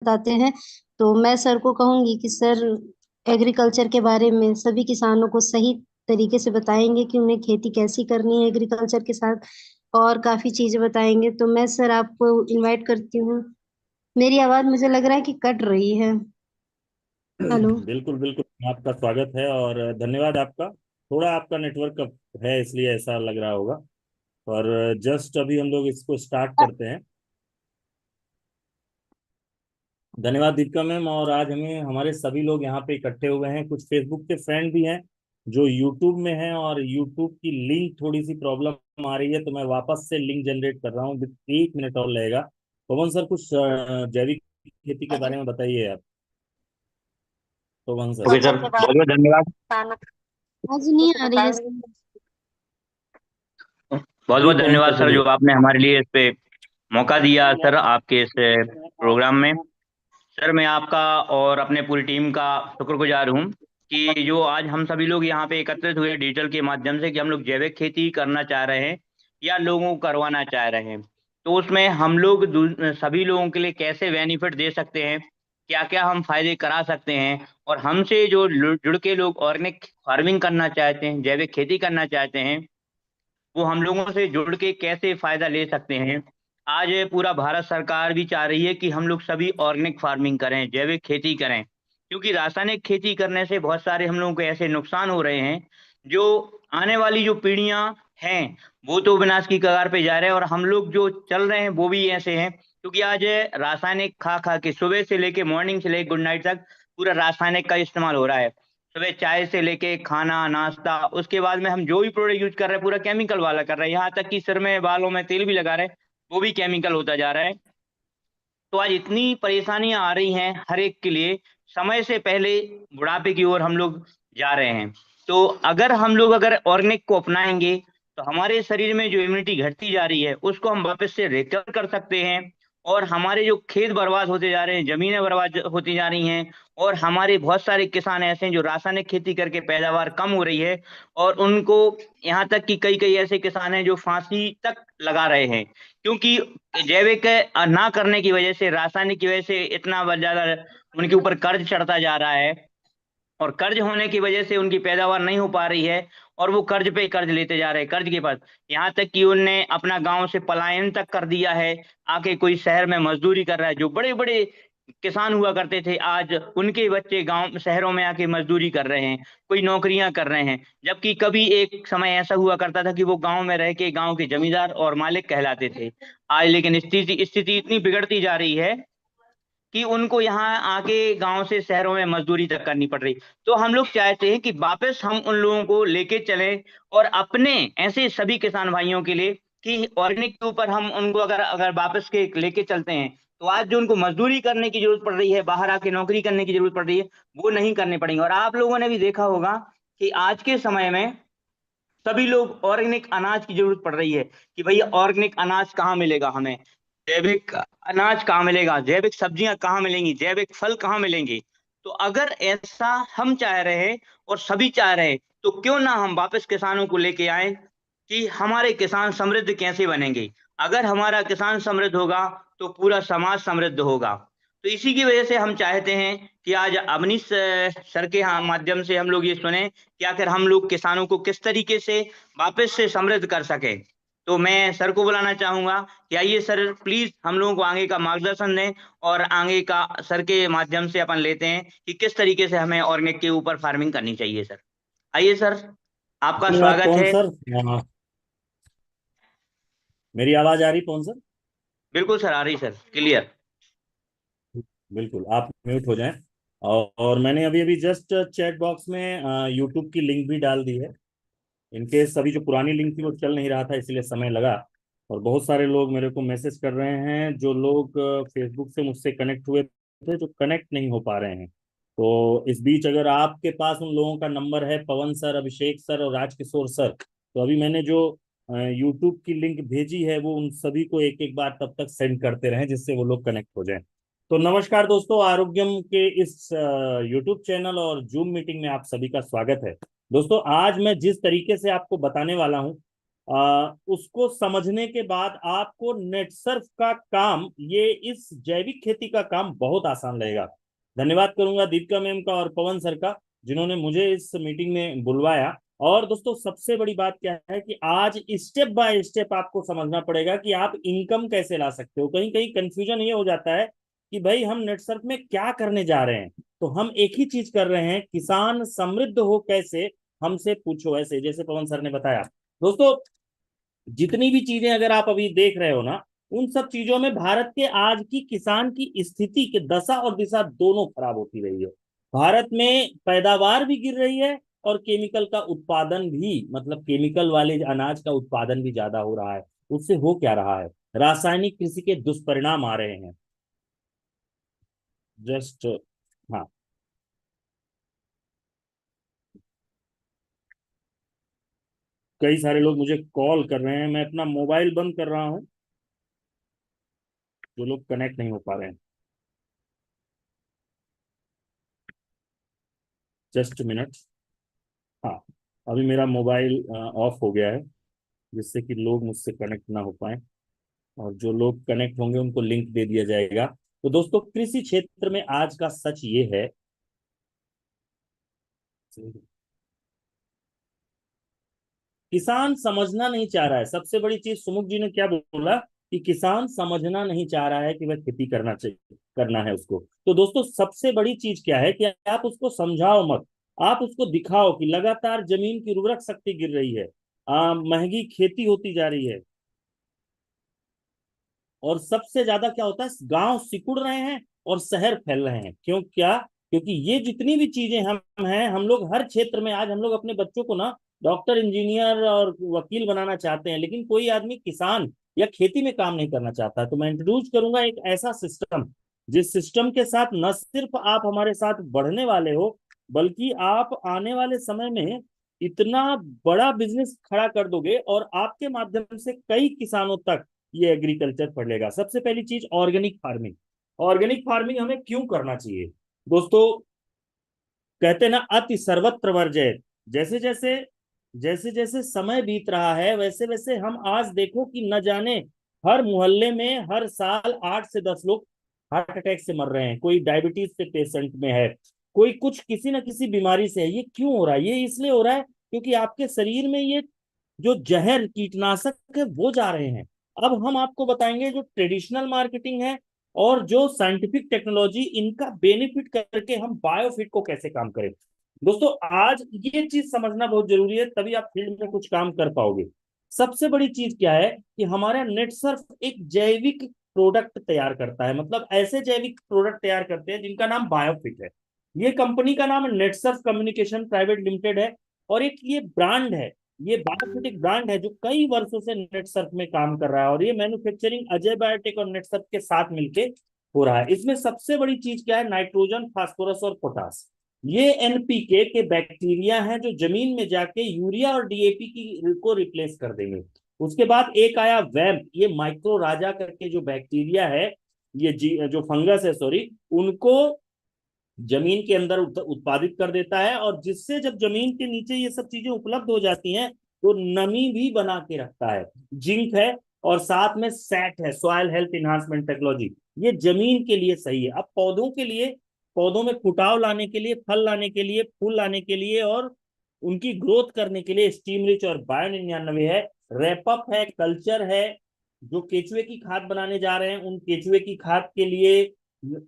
बताते हैं। तो मैं सर को कहूंगी कि सर एग्रीकल्चर के बारे में सभी किसानों को सही तरीके से बताएंगे कि उन्हें खेती कैसी करनी है एग्रीकल्चर के साथ, और काफी चीजें बताएंगे। तो मैं सर आपको इनवाइट करती हूँ। मेरी आवाज मुझे लग रहा है कि कट रही है। हेलो। बिल्कुल बिल्कुल, आपका स्वागत है और धन्यवाद आपका। थोड़ा आपका नेटवर्क है इसलिए ऐसा लग रहा होगा। और जस्ट अभी हम लोग इसको स्टार्ट करते हैं। धन्यवाद दीपिका मैम। और आज हमें हमारे सभी लोग यहाँ पे इकट्ठे हुए हैं, कुछ फेसबुक के फ्रेंड भी हैं जो यूट्यूब में हैं, और यूट्यूब की लिंक थोड़ी सी प्रॉब्लम आ रही है, तो मैं वापस से लिंक जनरेट कर रहा हूँ। 1 मिनट और लगेगा। पवन सर, कुछ जैविक खेती के बारे में बताइए आप। पवन सर। ओके सर, बहुत बहुत धन्यवाद। आज नहीं आ रही है। बहुत जी बहुत पवन धन्यवाद सर सर, बोलिए। जो आपने हमारे लिए इस पे मौका दिया सर, आपके इस प्रोग्राम में। सर मैं आपका और अपने पूरी टीम का शुक्रगुजार हूँ कि जो आज हम सभी लोग यहाँ पे एकत्रित हुए डिजिटल के माध्यम से, कि हम लोग जैविक खेती करना चाह रहे हैं या लोगों को करवाना चाह रहे हैं। तो उसमें हम लोग सभी लोगों के लिए कैसे बेनिफिट दे सकते हैं, क्या क्या हम फायदे करा सकते हैं, और हमसे जो जुड़ के लोग ऑर्गेनिक फार्मिंग करना चाहते हैं, जैविक खेती करना चाहते हैं, वो हम लोगों से जुड़ के कैसे फायदा ले सकते हैं। आज ये पूरा भारत सरकार भी चाह रही है कि हम लोग सभी ऑर्गेनिक फार्मिंग करें, जैविक खेती करें, क्योंकि रासायनिक खेती करने से बहुत सारे हम लोगों को ऐसे नुकसान हो रहे हैं जो आने वाली जो पीढ़ियां हैं वो तो विनाश की कगार पे जा रहे हैं, और हम लोग जो चल रहे हैं वो भी ऐसे हैं, क्योंकि आज रासायनिक खा खा के सुबह से लेके मॉर्निंग से लेके गुड नाइट तक पूरा रासायनिक का इस्तेमाल हो रहा है। सुबह चाय से लेके खाना नाश्ता, उसके बाद में हम जो भी प्रोडक्ट यूज कर रहे हैं पूरा केमिकल वाला कर रहे हैं, यहाँ तक कि सिर में बालों में तेल भी लगा रहे हैं, वो भी केमिकल होता जा रहा है। तो आज इतनी परेशानियां आ रही हैं हर एक के लिए, समय से पहले बुढ़ापे की ओर हम लोग जा रहे हैं। तो अगर ऑर्गेनिक को अपनाएंगे तो हमारे शरीर में जो इम्यूनिटी घटती जा रही है उसको हम वापस से रिकवर कर सकते हैं, और हमारे जो खेत बर्बाद होते जा रहे हैं, जमीनें बर्बाद होती जा रही हैं, और हमारे बहुत सारे किसान ऐसे हैं जो रासायनिक खेती करके पैदावार कम हो रही है, और उनको यहाँ तक कि कई कई ऐसे किसान हैं जो फांसी तक लगा रहे हैं, क्योंकि जैविक ना करने की वजह से, रासायनिक की वजह से इतना ज्यादा उनके ऊपर कर्ज चढ़ता जा रहा है, और कर्ज होने की वजह से उनकी पैदावार नहीं हो पा रही है, और वो कर्ज पे कर्ज लेते जा रहे हैं, कर्ज के पास, यहाँ तक कि उनने अपना गांव से पलायन तक कर दिया है। आके कोई शहर में मजदूरी कर रहा है, जो बड़े बड़े किसान हुआ करते थे आज उनके बच्चे गांव शहरों में आके मजदूरी कर रहे हैं, कोई नौकरियां कर रहे हैं, जबकि कभी एक समय ऐसा हुआ करता था कि वो गांव में रह के गांव के जमींदार और मालिक कहलाते थे। आज लेकिन स्थिति स्थिति इतनी बिगड़ती जा रही है कि उनको यहाँ आके गांव से शहरों में मजदूरी तक करनी पड़ रही। तो हम लोग चाहते हैं कि वापस हम उन लोगों को लेके चलें, और अपने ऐसे सभी किसान भाइयों के लिए कि ऑर्गेनिक के ऊपर हम उनको अगर अगर वापस के लेके चलते हैं, तो आज जो उनको मजदूरी करने की जरूरत पड़ रही है, बाहर आके नौकरी करने की जरूरत पड़ रही है, वो नहीं करने पड़ेंगे। और आप लोगों ने भी देखा होगा कि आज के समय में सभी लोग ऑर्गेनिक अनाज की जरूरत पड़ रही है, कि भैया ऑर्गेनिक अनाज कहाँ मिलेगा हमें, जैविक अनाज कहाँ मिलेगा, जैविक सब्जियां कहाँ मिलेंगी, जैविक फल कहाँ मिलेंगे। तो अगर ऐसा हम चाह रहे हैं और सभी चाह रहे हैं, तो क्यों ना हम वापस किसानों को लेके आए कि हमारे किसान समृद्ध कैसे बनेंगे। अगर हमारा किसान समृद्ध होगा तो पूरा समाज समृद्ध होगा। तो इसी की वजह से हम चाहते हैं कि आज अवनीश सर के माध्यम से हम लोग ये सुने कि आखिर हम लोग किसानों को किस तरीके से वापस से समृद्ध कर सके। तो मैं सर को बुलाना चाहूंगा कि आइए सर, प्लीज हम लोगों को आगे का मार्गदर्शन दें, और आगे का सर के माध्यम से अपन लेते हैं कि किस तरीके से हमें ऑर्गेनिक के ऊपर फार्मिंग करनी चाहिए। सर आइए सर, आपका धन्यवाद स्वागत पवन है। सर। मेरी आवाज आ रही पवन सर? बिल्कुल सर, आ रही सर, क्लियर। बिल्कुल, आप म्यूट हो जाएं। और मैंने अभी अभी जस्ट चैट बॉक्स में यूट्यूब की लिंक भी डाल दी है। इनके सभी जो पुरानी लिंक थी वो चल नहीं रहा था, इसलिए समय लगा। और बहुत सारे लोग मेरे को मैसेज कर रहे हैं, जो लोग फेसबुक से मुझसे कनेक्ट हुए थे, जो कनेक्ट नहीं हो पा रहे हैं। तो इस बीच अगर आपके पास उन लोगों का नंबर है, पवन सर, अभिषेक सर और राजकिशोर सर, तो अभी मैंने जो यूट्यूब की लिंक भेजी है वो उन सभी को एक एक बार तब तक सेंड करते रहें, जिससे वो लोग कनेक्ट हो जाएं। तो नमस्कार दोस्तों, आरोग्यम के इस यूट्यूब चैनल और जूम मीटिंग में आप सभी का स्वागत है। दोस्तों, आज मैं जिस तरीके से आपको बताने वाला हूं, उसको समझने के बाद आपको नेट सर्फ का काम, ये इस जैविक खेती का काम बहुत आसान रहेगा। धन्यवाद करूंगा दीपिका मैम का और पवन सर का, जिन्होंने मुझे इस मीटिंग में बुलवाया। और दोस्तों सबसे बड़ी बात क्या है कि आज स्टेप बाय स्टेप आपको समझना पड़ेगा कि आप इनकम कैसे ला सकते हो। कहीं कहीं कंफ्यूजन ये हो जाता है कि भाई हम नेट सर्फ में क्या करने जा रहे हैं। तो हम एक ही चीज कर रहे हैं, किसान समृद्ध हो कैसे, हमसे पूछो ऐसे, जैसे पवन सर ने बताया। दोस्तों जितनी भी चीजें अगर आप अभी देख रहे हो ना, उन सब चीजों में भारत के आज की किसान की स्थिति की दशा और दिशा दोनों खराब होती रही है। भारत में पैदावार भी गिर रही है और केमिकल का उत्पादन भी, मतलब केमिकल वाले अनाज का उत्पादन भी ज्यादा हो रहा है। उससे हो क्या रहा है, रासायनिक कृषि के दुष्परिणाम आ रहे हैं। जस्ट, हाँ, कई सारे लोग मुझे कॉल कर रहे हैं, मैं अपना मोबाइल बंद कर रहा हूँ, जो लोग कनेक्ट नहीं हो पा रहे हैं। Just minute. हाँ, अभी मेरा मोबाइल ऑफ हो गया है, जिससे कि लोग मुझसे कनेक्ट ना हो पाए, और जो लोग कनेक्ट होंगे उनको लिंक दे दिया जाएगा। तो दोस्तों कृषि क्षेत्र में आज का सच ये है, किसान समझना नहीं चाह रहा है। सबसे बड़ी चीज सुमुख जी ने क्या बोला कि किसान समझना नहीं चाह रहा है कि वह खेती करना चाहिए, करना है उसको। तो दोस्तों सबसे बड़ी चीज क्या है कि आप उसको समझाओ मत, आप उसको दिखाओ कि लगातार जमीन की उर्वरक शक्ति गिर रही है, महंगी खेती होती जा रही है, और सबसे ज्यादा क्या होता है, गांव सिकुड़ रहे हैं और शहर फैल रहे हैं। क्यों, क्या? क्योंकि ये जितनी भी चीजें हम हैं, हम लोग हर क्षेत्र में आज हम लोग अपने बच्चों को ना डॉक्टर, इंजीनियर और वकील बनाना चाहते हैं, लेकिन कोई आदमी किसान या खेती में काम नहीं करना चाहता। तो मैं इंट्रोड्यूस करूंगा एक ऐसा सिस्टम, जिस सिस्टम के साथ न सिर्फ आप हमारे साथ बढ़ने वाले हो, बल्कि आप आने वाले समय में इतना बड़ा बिजनेस खड़ा कर दोगे और आपके माध्यम से कई किसानों तक ये एग्रीकल्चर पढ़ेगा। सबसे पहली चीज ऑर्गेनिक फार्मिंग। ऑर्गेनिक फार्मिंग हमें क्यों करना चाहिए दोस्तों? कहते हैं ना, अति सर्वत्र वर्जयत। जैसे जैसे जैसे जैसे समय बीत रहा है, वैसे वैसे हम आज देखो कि न जाने हर मोहल्ले में हर साल 8 से 10 लोग हार्ट अटैक से मर रहे हैं, कोई डायबिटीज से पेशेंट में है, कोई कुछ किसी न किसी बीमारी से है। ये क्यों हो रहा है? ये इसलिए हो रहा है क्योंकि आपके शरीर में ये जो जहर कीटनाशक है वो जा रहे हैं। अब हम आपको बताएंगे जो ट्रेडिशनल मार्केटिंग है और जो साइंटिफिक टेक्नोलॉजी, इनका बेनिफिट करके हम बायोफिट को कैसे काम करें। दोस्तों आज ये चीज समझना बहुत जरूरी है, तभी आप फील्ड में कुछ काम कर पाओगे। सबसे बड़ी चीज क्या है कि हमारा नेटसर्फ एक जैविक प्रोडक्ट तैयार करता है, मतलब ऐसे जैविक प्रोडक्ट तैयार करते हैं जिनका नाम बायोफिट है। ये कंपनी का नाम नेटसर्फ कम्युनिकेशन प्राइवेट लिमिटेड है, और एक ये ब्रांड है, ये बायोफिट एक ब्रांड है जो कई वर्षों से नेटसर्फ में काम कर रहा है, और ये मैन्युफैक्चरिंग अजय बायोटेक और नेटसर्फ के साथ मिलके हो रहा है। इसमें सबसे बड़ी चीज क्या है, नाइट्रोजन, फास्फोरस और पोटास। ये एनपीके के बैक्टीरिया हैं जो जमीन में जाके यूरिया और डीएपी की को रिप्लेस कर देंगे। उसके बाद एक आया वैम्प, ये माइक्रो राजा करके जो बैक्टीरिया है, ये जो फंगस है, सॉरी, उनको जमीन के अंदर उत्पादित कर देता है, और जिससे जब जमीन के नीचे ये सब चीजें उपलब्ध हो जाती हैं तो नमी भी बना के रखता है। जिंक है, और साथ में सैट है, सॉइल हेल्थ इनहांसमेंट टेक्नोलॉजी। ये जमीन के लिए सही है। अब पौधों के लिए, पौधों में फुटाव लाने के लिए, फल लाने के लिए, फूल लाने के लिए और उनकी ग्रोथ करने के लिए स्टीम रिच और बायो 99 है, रैपअप है, कल्चर है। जो केचुए की खाद बनाने जा रहे हैं, उन केचुए की खाद के लिए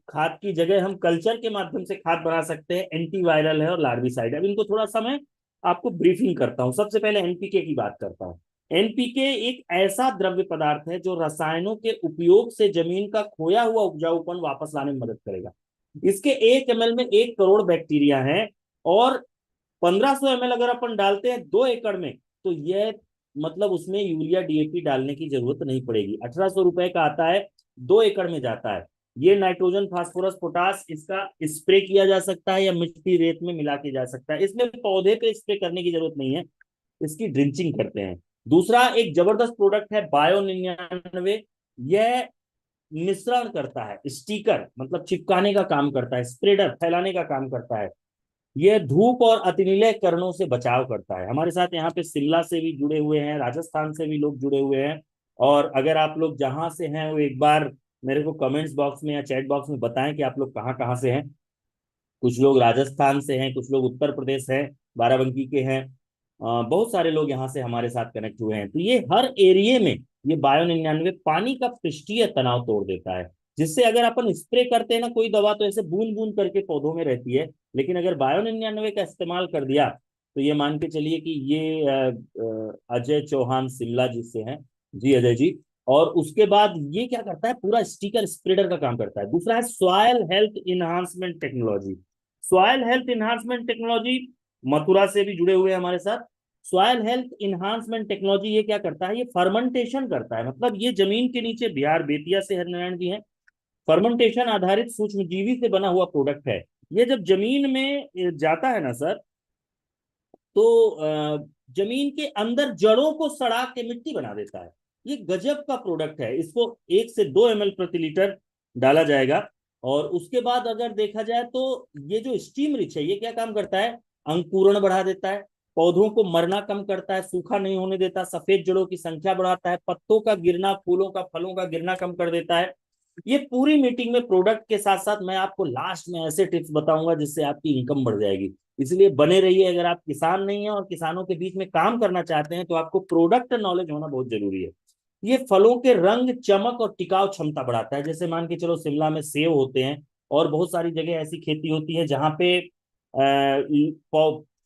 खाद की जगह हम कल्चर के माध्यम से खाद बना सकते हैं। एंटीवायरल है और लार्विसाइड है। अब इनको थोड़ा सा मैं आपको ब्रीफिंग करता हूं। सबसे पहले एनपीके की बात करता हूं। एनपीके एक ऐसा द्रव्य पदार्थ है जो रसायनों के उपयोग से जमीन का खोया हुआ उपजाऊपन वापस लाने में मदद करेगा। इसके 1 ml में 1 करोड़ बैक्टीरिया हैं, और 1500 ml अगर अपन डालते हैं 2 एकड़ में, तो यह मतलब उसमें यूरिया डीएपी डालने की जरूरत नहीं पड़ेगी। 1800 रुपए का आता है, 2 एकड़ में जाता है। ये नाइट्रोजन, फास्फोरस, पोटास, इसका स्प्रे किया जा सकता है या मिट्टी रेत में मिला के जा सकता है। इसमें पौधे पे स्प्रे करने की जरूरत नहीं है, इसकी ड्रिंचिंग करते हैं। दूसरा एक जबरदस्त प्रोडक्ट है बायो 99। यह मिश्रण करता है, स्टिकर मतलब चिपकाने का काम करता है, स्प्रेडर फैलाने का काम करता है। ये धूप और अतिनील किरणों से बचाव करता है। हमारे साथ यहाँ पे शिमला से भी जुड़े हुए हैं, राजस्थान से भी लोग जुड़े हुए हैं। और अगर आप लोग जहां से हैं वो एक बार मेरे को कमेंट्स बॉक्स में या चैट बॉक्स में बताएं कि आप लोग कहाँ कहाँ से हैं। कुछ लोग राजस्थान से हैं, कुछ लोग उत्तर प्रदेश हैं, बाराबंकी के हैं। बहुत सारे लोग यहाँ से हमारे साथ कनेक्ट हुए हैं। तो ये हर एरिए में ये बायो 99 पानी का पृष्ठीय तनाव तोड़ देता है, जिससे अगर अपन स्प्रे करते हैं ना कोई दवा तो ऐसे बूंद बूंद करके पौधों में रहती है, लेकिन अगर बायो 99 का इस्तेमाल कर दिया तो ये मान के चलिए कि ये अजय चौहान शिमला जी से हैं। जी अजय जी। और उसके बाद ये क्या करता है, पूरा स्टिकर स्प्रेडर का काम करता है। दूसरा है soil health enhancement technology. Soil health enhancement technology Mathura से भी जुड़े हुए हैं हमारे साथ। सॉयल हेल्थ इनहांसमेंट टेक्नोलॉजी ये क्या करता है, ये फर्मेंटेशन करता है। मतलब ये जमीन के नीचे, बिहार बेतिया से हरिनारायण जी हैं, फर्मेंटेशन आधारित सूक्ष्म जीवी से बना हुआ प्रोडक्ट है। ये जब जमीन में जाता है ना सर, तो जमीन के अंदर जड़ों को सड़ा के मिट्टी बना देता है। ये गजब का प्रोडक्ट है। इसको 1 से 2 ml प्रति लीटर डाला जाएगा। और उसके बाद अगर देखा जाए तो ये जो स्टीम रिच है, ये क्या काम करता है, अंकुरण बढ़ा देता है, पौधों को मरना कम करता है, सूखा नहीं होने देता, सफेद जड़ों की संख्या बढ़ाता है, पत्तों का गिरना, फूलों का, फलों का गिरना कम कर देता है। ये पूरी मीटिंग में प्रोडक्ट के साथ साथ मैं आपको लास्ट में ऐसे टिप्स बताऊंगा जिससे आपकी इनकम बढ़ जाएगी। इसलिए बने रहिए। अगर आप किसान नहीं है और किसानों के बीच में काम करना चाहते हैं तो आपको प्रोडक्ट नॉलेज होना बहुत जरूरी है। ये फलों के रंग, चमक और टिकाऊ क्षमता बढ़ाता है। जैसे मान के चलो शिमला में सेब होते हैं और बहुत सारी जगह ऐसी खेती होती है जहां पे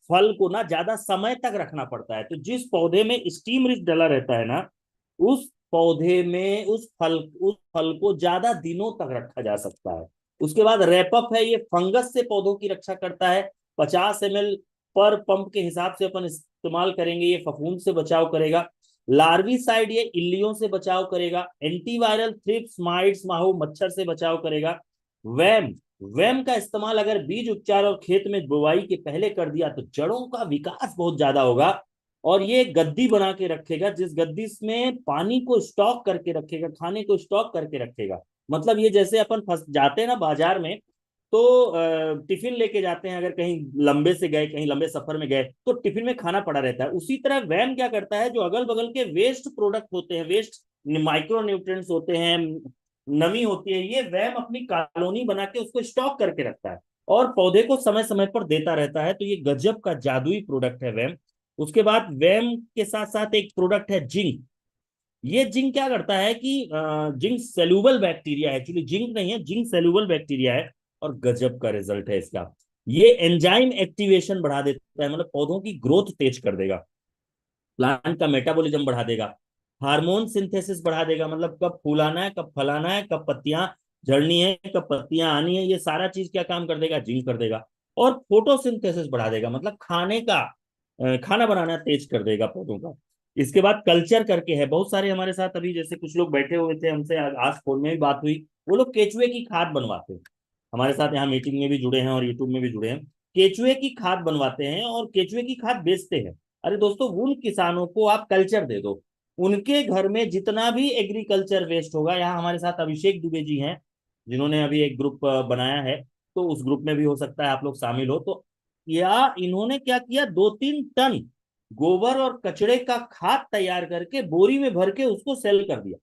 फल को ना ज्यादा समय तक रखना पड़ता है। तो जिस पौधे में स्टीम रिच डला रहता है ना, उस पौधे में उस फल को ज्यादा दिनों तक रखा जा सकता है। उसके बाद रैपअप है, ये फंगस से पौधों की रक्षा करता है। 50 ml पर पंप के हिसाब से अपन इस्तेमाल करेंगे। ये फफूंद से बचाव करेगा। लार्विसाइड, ये इल्लियों से बचाव करेगा। एंटीवायरल, थ्रिप्स, माइट्स, माहू, मच्छर से बचाव करेगा। वैम वैम का इस्तेमाल अगर बीज उपचार और खेत में बुवाई के पहले कर दिया तो जड़ों का विकास बहुत ज्यादा होगा। और ये गद्दी बना के रखेगा, जिस गद्दी में पानी को स्टॉक करके रखेगा, खाने को स्टॉक करके रखेगा। मतलब ये जैसे अपन फंस जाते हैं ना बाजार में, तो टिफिन लेके जाते हैं, अगर कहीं लंबे से गए, कहीं लंबे सफर में गए तो टिफिन में खाना पड़ा रहता है। उसी तरह वैम क्या करता है, जो अगल बगल के वेस्ट प्रोडक्ट होते हैं, वेस्ट माइक्रो न्यूट्रिएंट्स होते हैं, नमी होती है, ये वैम अपनी कॉलोनी बना के उसको स्टॉक करके रखता है और पौधे को समय समय पर देता रहता है। तो ये गजब का जादुई प्रोडक्ट है वैम। उसके बाद वैम के साथ साथ एक प्रोडक्ट है जिंक। ये जिंक क्या करता है कि जिंक सेल्यूबल बैक्टीरिया है, एक्चुअली जिंक नहीं है, जिंक सेल्यूबल बैक्टीरिया है। और गजब का रिजल्ट है इसका। ये एंजाइम एक्टिवेशन बढ़ा देता है, मतलब पौधों की ग्रोथ तेज कर देगा, प्लांट का मेटाबॉलिज्म बढ़ा देगा, हार्मोन सिंथेसिस बढ़ा देगा, मतलब कब फूल आना है, कब फल आना है, कब पत्तियां झड़नी है, कब पत्तियां आनी है, ये सारा चीज क्या काम कर देगा, जिंक कर देगा। और फोटोसिंथेसिस बढ़ा देगा, मतलब खाना बनाना तेज कर देगा पौधों का। इसके बाद कल्चर करके है, बहुत सारे हमारे साथ अभी जैसे कुछ लोग बैठे हुए थे, हमसे आज फोन में भी बात हुई। वो लोग केचुए की खाद बनवाते हैं, हमारे साथ यहाँ मीटिंग में भी जुड़े हैं और यूट्यूब में भी जुड़े हैं। केचुए की खाद बनवाते हैं और केचुए की खाद बेचते हैं। अरे दोस्तों, उन किसानों को आप कल्चर दे दो, उनके घर में जितना भी एग्रीकल्चर वेस्ट होगा, यहाँ हमारे साथ अभिषेक दुबे जी हैं जिन्होंने अभी एक ग्रुप बनाया है, तो उस ग्रुप में भी हो सकता है आप लोग शामिल हो। तो या इन्होंने क्या किया, 2-3 टन गोबर और कचड़े का खाद तैयार करके बोरी में भर के उसको सेल कर दिया।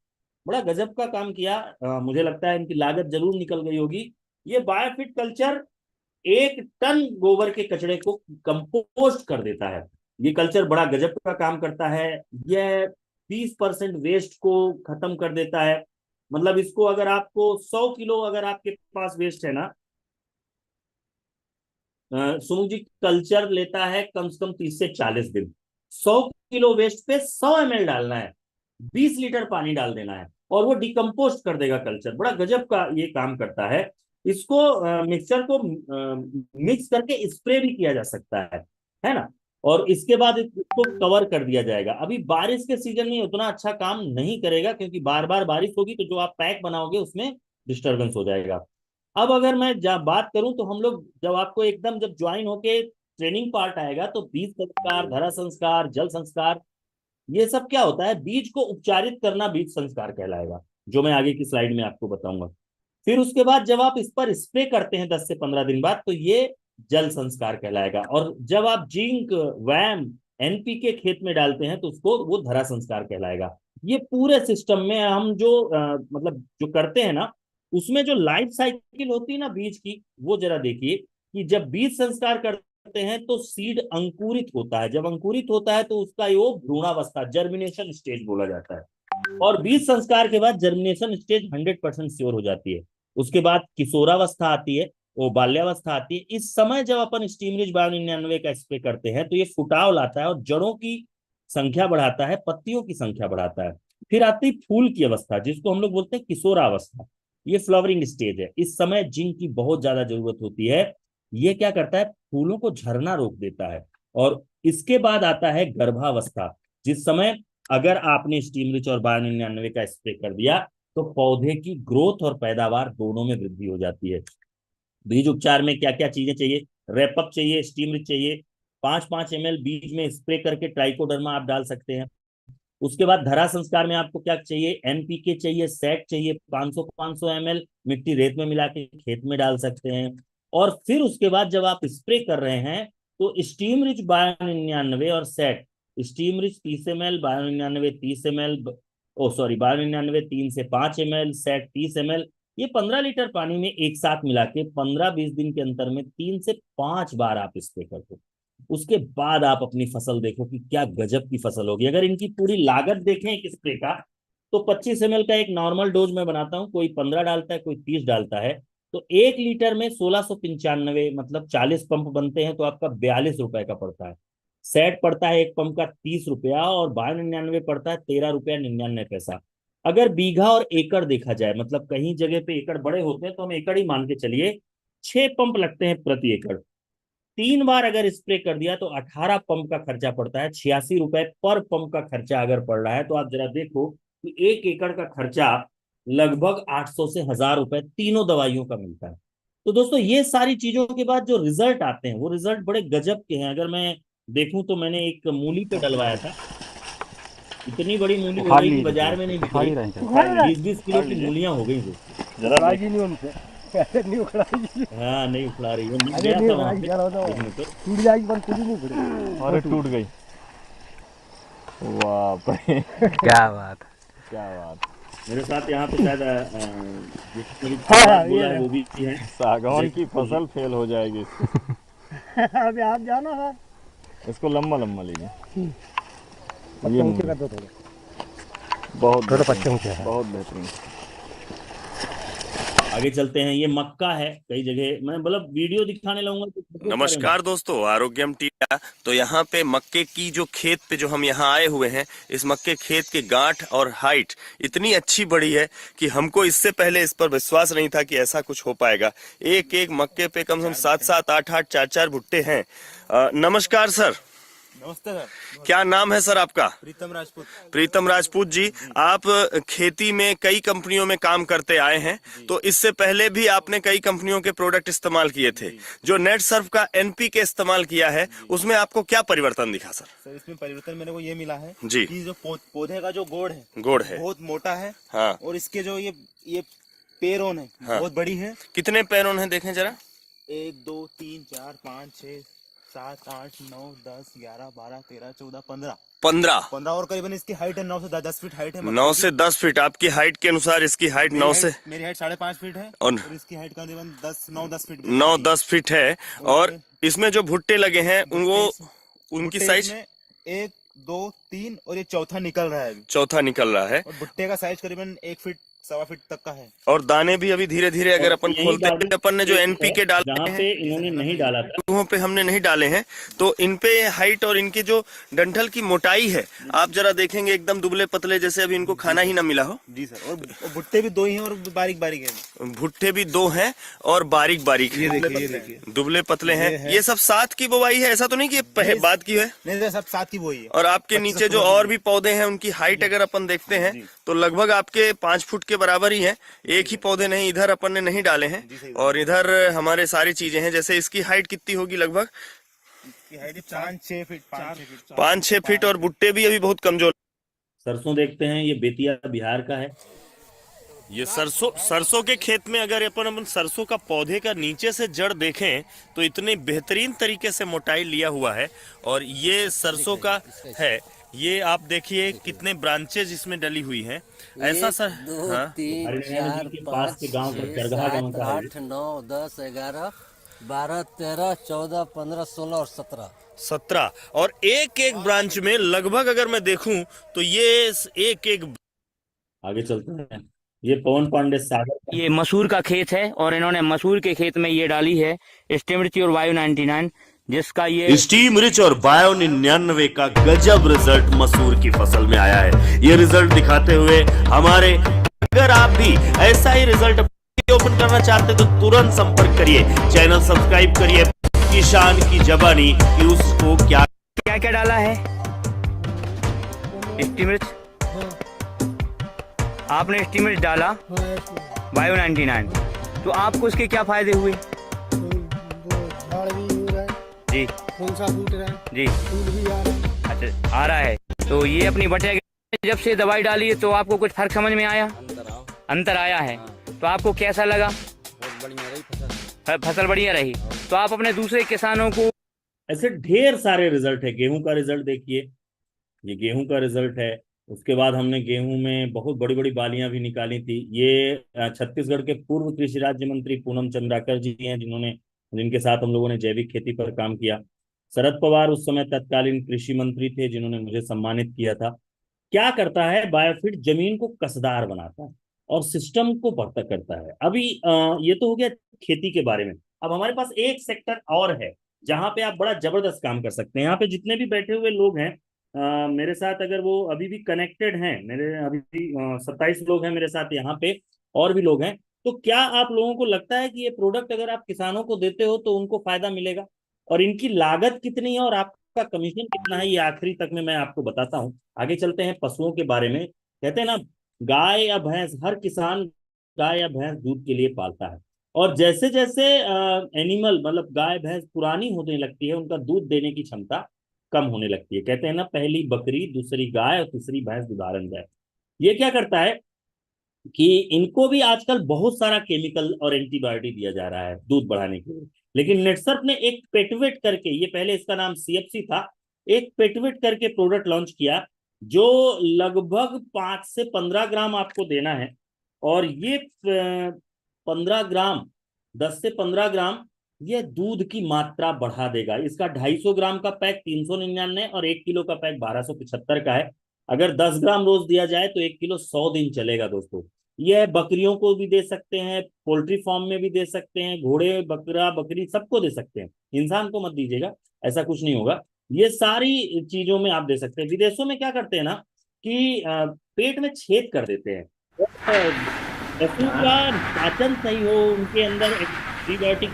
बड़ा गजब का काम किया। मुझे लगता है इनकी लागत जरूर निकल गई होगी। ये बायोफिट कल्चर 1 टन गोबर के कचड़े को कंपोस्ट कर देता है। ये कल्चर बड़ा गजब का काम करता है। यह 20% वेस्ट को खत्म कर देता है। मतलब इसको अगर आपको 100 किलो अगर आपके पास वेस्ट है ना, सुमुख जी, कल्चर लेता है कम से कम 30 से 40 दिन। 100 किलो वेस्ट पे 100 ml डालना है, 20 लीटर पानी डाल देना है और वो डिकम्पोस्ट कर देगा कल्चर। बड़ा गजब का ये काम करता है। इसको मिक्सचर को मिक्स करके स्प्रे भी किया जा सकता है ना। और इसके बाद इसको कवर कर दिया जाएगा। अभी बारिश के सीजन में उतना अच्छा काम नहीं करेगा, क्योंकि बार बार बारिश होगी तो जो आप पैक बनाओगे उसमें डिस्टरबेंस हो जाएगा। अब अगर मैं जब बात करूं तो हम लोग जब आपको एकदम जब ज्वाइन होके ट्रेनिंग पार्ट आएगा तो बीज संस्कार, धरा संस्कार, जल संस्कार, ये सब क्या होता है, बीज को उपचारित करना बीज संस्कार कहलाएगा, जो मैं आगे की स्लाइड में आपको बताऊंगा। फिर उसके बाद जब आप इस पर स्प्रे करते हैं 10 से 15 दिन बाद, तो ये जल संस्कार कहलाएगा। और जब आप जिंक, वैम, एनपीके खेत में डालते हैं तो उसको वो धरा संस्कार कहलाएगा। ये पूरे सिस्टम में हम जो मतलब जो करते हैं ना, उसमें जो लाइफ साइकिल होती है ना बीज की, वो जरा देखिए कि जब बीज संस्कार करते हैं तो सीड अंकुरित होता है। जब अंकुरित होता है तो उसका वो भ्रूणावस्था, जर्मिनेशन स्टेज बोला जाता है। और बीज संस्कार के बाद जर्मिनेशन स्टेज 100% श्योर हो जाती है। उसके बाद किशोरावस्था आती है, वो बाल्यावस्था आती है। इस समय जब अपन स्टीम रिच 9299 का स्प्रे करते हैं तो ये फुटाव लाता है और जड़ों की संख्या बढ़ाता है, पत्तियों की संख्या बढ़ाता है। फिर आती फूल की अवस्था, जिसको हम लोग बोलते हैं किशोरावस्था। ये फ्लावरिंग स्टेज है। इस समय जिंक की बहुत ज्यादा जरूरत होती है। ये क्या करता है, फूलों को झरना रोक देता है। और इसके बाद आता है गर्भावस्था, जिस समय अगर आपने स्टीम रिच और 9299 का स्प्रे कर दिया तो पौधे की ग्रोथ और पैदावार दोनों में वृद्धि हो जाती है। बीज उपचार में क्या क्या चीजें चाहिए, रेपअप चाहिए, स्टीम रिच चाहिए, 5-5 ml बीज में स्प्रे करके ट्राइकोडर्मा आप डाल सकते हैं। उसके बाद धरा संस्कार में आपको क्या चाहिए, एनपीके चाहिए, सेट चाहिए, 500 ml मिट्टी रेत में मिला के खेत में डाल सकते हैं। और फिर उसके बाद जब आप स्प्रे कर रहे हैं तो स्टीम रिच 9299 और set, steam rich 30 ml, 9299 30 ml, ओ सॉरी 9299 3 से 5 ml, सेट 30 ml, ये 15 लीटर पानी में एक साथ मिला के 15-20 दिन के अंतर में 3 से 5 बार आप स्प्रे कर दो। उसके बाद आप अपनी फसल देखो कि क्या गजब की फसल होगी। अगर इनकी पूरी लागत देखें एक स्प्रे का, तो 25 ml का एक नॉर्मल डोज में बनाता हूँ, कोई 15 डालता है, कोई 30 डालता है। तो 1 लीटर में 1695, मतलब 40 पंप बनते हैं तो आपका 42 रुपए का पड़ता है। सेट पड़ता है एक पंप का 30 रुपया, और 9299 पड़ता है 13 रुपया 99 पैसा। अगर बीघा और एकड़ देखा जाए, मतलब कहीं जगह पे एकड़ बड़े होते हैं तो हम एकड़ ही मान के चलिए, 6 पंप लगते हैं प्रति एकड़। 3 बार अगर स्प्रे कर दिया तो 18 पंप का खर्चा पड़ता है। 86 रुपए पर पंप का खर्चा अगर पड़ रहा है तो आप जरा देखो कि 1 एकड़ का खर्चा लगभग 800 से 1000 रुपए तीनों दवाइयों का मिलता है। तो दोस्तों ये सारी चीजों के बाद जो रिजल्ट आते हैं वो रिजल्ट बड़े गजब के हैं। अगर मैं देखूं तो मैंने एक मूली पे डलवाया था, इतनी बड़ी मूली हो गई कि बाजार में नहीं बिक रही, 20-20 किलो की मूलियां हो गई दोस्तों। जरा नहीं उखड़ा हाँ नहीं उखड़ा रही है, मैं गया था वहां पे देखने तो। टूट जाएगी पर कुछ नहीं उखड़े। अरे टूट गई, वाह भाई क्या बात, क्या बात। मेरे साथ यहाँ पे शायद मेरी हाँ, बोला ये है वो भी है। सागौन की फसल फेल हो जाएगी इसको। अभी आप जाना है इसको लंबा लंबा लीजिए, पत्ते ऊंचे कर दो थोड़े, बहुत थोड़े बेहतरीन, पत्ते ऊंचे हैं। बहुत बेहतरीन। आगे चलते हैं। ये मक्का है, कई जगह मैं मतलब वीडियो दिखाने लगूंगा तो बहुत सारे नमस्कार दोस्तों, आरोग्यम टीका। तो यहाँ पे मक्के की जो खेत पे जो हम यहाँ आए हुए हैं, इस मक्के खेत के गांठ और हाइट इतनी अच्छी बढ़ी है कि हमको इससे पहले इस पर विश्वास नहीं था कि ऐसा कुछ हो पाएगा। एक एक मक्के पे कम से कम 7-7, 8-8, 4-4 भुट्टे हैं। नमस्कार सर। नमस्ते सर। क्या नाम है सर आपका? प्रीतम राजपूत। प्रीतम राजपूत जी, आप खेती में कई कंपनियों में काम करते आए हैं, तो इससे पहले भी आपने कई कंपनियों के प्रोडक्ट इस्तेमाल किए थे। जो नेट सर्फ का एनपीके इस्तेमाल किया है, उसमें आपको क्या परिवर्तन दिखा सर? सर इसमें परिवर्तन मेरे को ये मिला है जी। कि जो पौधे का जो गोड़ है बहुत मोटा है। हाँ। और इसके जो ये पेरोन है, हाँ। बहुत बड़ी है। कितने पैरों हैं देखें जरा? 1 2 3 4 5 6 7 8 9 10 11 12 13 14 15 15 और करीबन इसकी हाइट है 9 से 10 फीट हाइट है। 9 से 10 फीट आपकी हाइट के अनुसार इसकी हाइट 9 से, मेरी हाइट 5.5 फीट है और इसकी हाइट करीबन 9-10 फीट 9-10 फीट है। और इसमें जो भुट्टे लगे हैं वो उनकी साइज 1 2 3 और ये चौथा निकल रहा है अभी। चौथा निकल रहा है। और भुट्टे का साइज करीबन 1 फीट 1.25 फीट तक का है। और दाने भी अभी धीरे धीरे अगर अपन यही खोलते हैं, बात अपन ने जो एनपीके डाले जहाँ हैं, पे इन्होंने नहीं डाला था, वहाँ पे हमने नहीं डाले हैं, तो इन पे हाइट और इनकी जो डंठल की मोटाई है, आप जरा देखेंगे एकदम दुबले पतले, जैसे अभी इनको खाना ही ना मिला हो। जी सर। और भुट्टे भी 2 ही हैं और बारीक बारीक है। भुट्टे भी 2 हैं और बारीक बारीक ये है, देखिए दुबले पतले हैं। ये सब साथ की बुवाई है, ऐसा तो नहीं कि बाद की है? नहीं सर, सब साथ ही वही है। और आपके नीचे जो और भी पौधे हैं उनकी हाइट अगर अपन देखते हैं तो लगभग आपके 5 फुट के बराबर ही है। एक ही पौधे नहीं, इधर अपन ने नहीं डाले हैं और इधर हमारे सारी चीजें हैं। जैसे इसकी हाइट कितनी होगी? लगभग 5-6 फीट 5-6 फीट। और भुट्टे भी अभी बहुत कमजोर। सरसों देखते हैं, ये बेतिया बिहार का है। ये सरसों के खेत में अगर अपन सरसों का पौधे का नीचे से जड़ देखें तो इतनी बेहतरीन तरीके से मोटाई लिया हुआ है। और ये सरसों का है, ये आप देखिए कितने ब्रांचेज इसमें डली हुई हैं। ऐसा सर, हाँ, 3 4 5 6 7 8 9 10 11 12 13 14 15 16 और 17 और एक एक ब्रांच में लगभग अगर मैं देखूं तो ये एक एक। आगे चलते हैं। ये पवन पांडे सागर ये मसूर का खेत है और इन्होंने मसूर के खेत में ये डाली है स्टीम रिच और बायो 99, जिसका ये स्टीम रिच और बायो 99 का गजब रिजल्ट मसूर की फसल में आया है। ये रिजल्ट दिखाते हुए हमारे, अगर आप भी ऐसा ही रिजल्ट ओपन करना चाहते तो तुरंत संपर्क करिए, चैनल सब्सक्राइब करिए किसान की जबानी कि उसको क्या क्या क्या डाला है। स्टीम रिच, आपने स्टीम रिच डाला, बायो 99, तो आपको इसके क्या फायदे हुए? जी, जी, अच्छा आ रहा है। तो ये अपनी बटे जब से दवाई डाली है तो आपको कुछ फर्क समझ में आया? अंतर आया है। तो आपको कैसा लगा? फसल बढ़िया रही। तो आप अपने दूसरे किसानों को, ऐसे ढेर सारे रिजल्ट है। गेहूं का रिजल्ट देखिए, ये गेहूं का रिजल्ट है। उसके बाद हमने गेहूं में बहुत बड़ी बड़ी बालियां भी निकाली थी। ये छत्तीसगढ़ के पूर्व कृषि राज्य मंत्री पूनम चंद्राकर जी हैं, जिनके साथ हम लोगों ने जैविक खेती पर काम किया। शरद पवार उस समय तत्कालीन कृषि मंत्री थे, जिन्होंने मुझे सम्मानित किया था। क्या करता है बायोफिट? जमीन को कसदार बनाता है और सिस्टम को बढ़ता करता है। अभी ये तो हो गया खेती के बारे में। अब हमारे पास एक सेक्टर और है जहां पे आप बड़ा जबरदस्त काम कर सकते हैं। यहाँ पे जितने भी बैठे हुए लोग हैं मेरे साथ, अगर वो अभी भी कनेक्टेड हैं, मेरे अभी भी 27 लोग हैं मेरे साथ यहाँ पे, और भी लोग हैं। तो क्या आप लोगों को लगता है कि ये प्रोडक्ट अगर आप किसानों को देते हो तो उनको फायदा मिलेगा? और इनकी लागत कितनी है और आपका कमीशन कितना है, ये आखिरी तक में मैं आपको बताता हूँ। आगे चलते हैं पशुओं के बारे में। कहते हैं ना, गाय या भैंस, हर किसान गाय या भैंस दूध के लिए पालता है। और जैसे जैसे एनिमल मतलब गाय भैंस पुरानी होने लगती है, उनका दूध देने की क्षमता कम होने लगती है। कहते हैं ना, पहली बकरी, दूसरी गाय और तीसरी भैंस दुधारण गाय। ये क्या करता है कि इनको भी आजकल बहुत सारा केमिकल और एंटीबायोटिक दिया जा रहा है दूध बढ़ाने के लिए। लेकिन नेटसर्फ ने एक पेटवेट करके, ये पहले इसका नाम सीएफसी था, एक पेटवेट करके प्रोडक्ट लॉन्च किया जो लगभग 5 से 15 ग्राम आपको देना है। और ये 15 ग्राम, 10 से 15 ग्राम ये दूध की मात्रा बढ़ा देगा। इसका 250 ग्राम का पैक 399 और 1 किलो का पैक 1275 का है। अगर 10 ग्राम रोज दिया जाए तो 1 किलो 100 दिन चलेगा दोस्तों। यह बकरियों को भी दे सकते हैं, पोल्ट्री फार्म में भी दे सकते हैं, घोड़े, बकरा, बकरी सबको दे सकते हैं। इंसान को मत दीजिएगा, ऐसा कुछ नहीं होगा। ये सारी चीजों में आप दे सकते हैं। विदेशों में क्या करते हैं ना कि पेट में छेद कर देते हैं, पशु का पाचन सही हो, उनके अंदर एंटीबायोटिक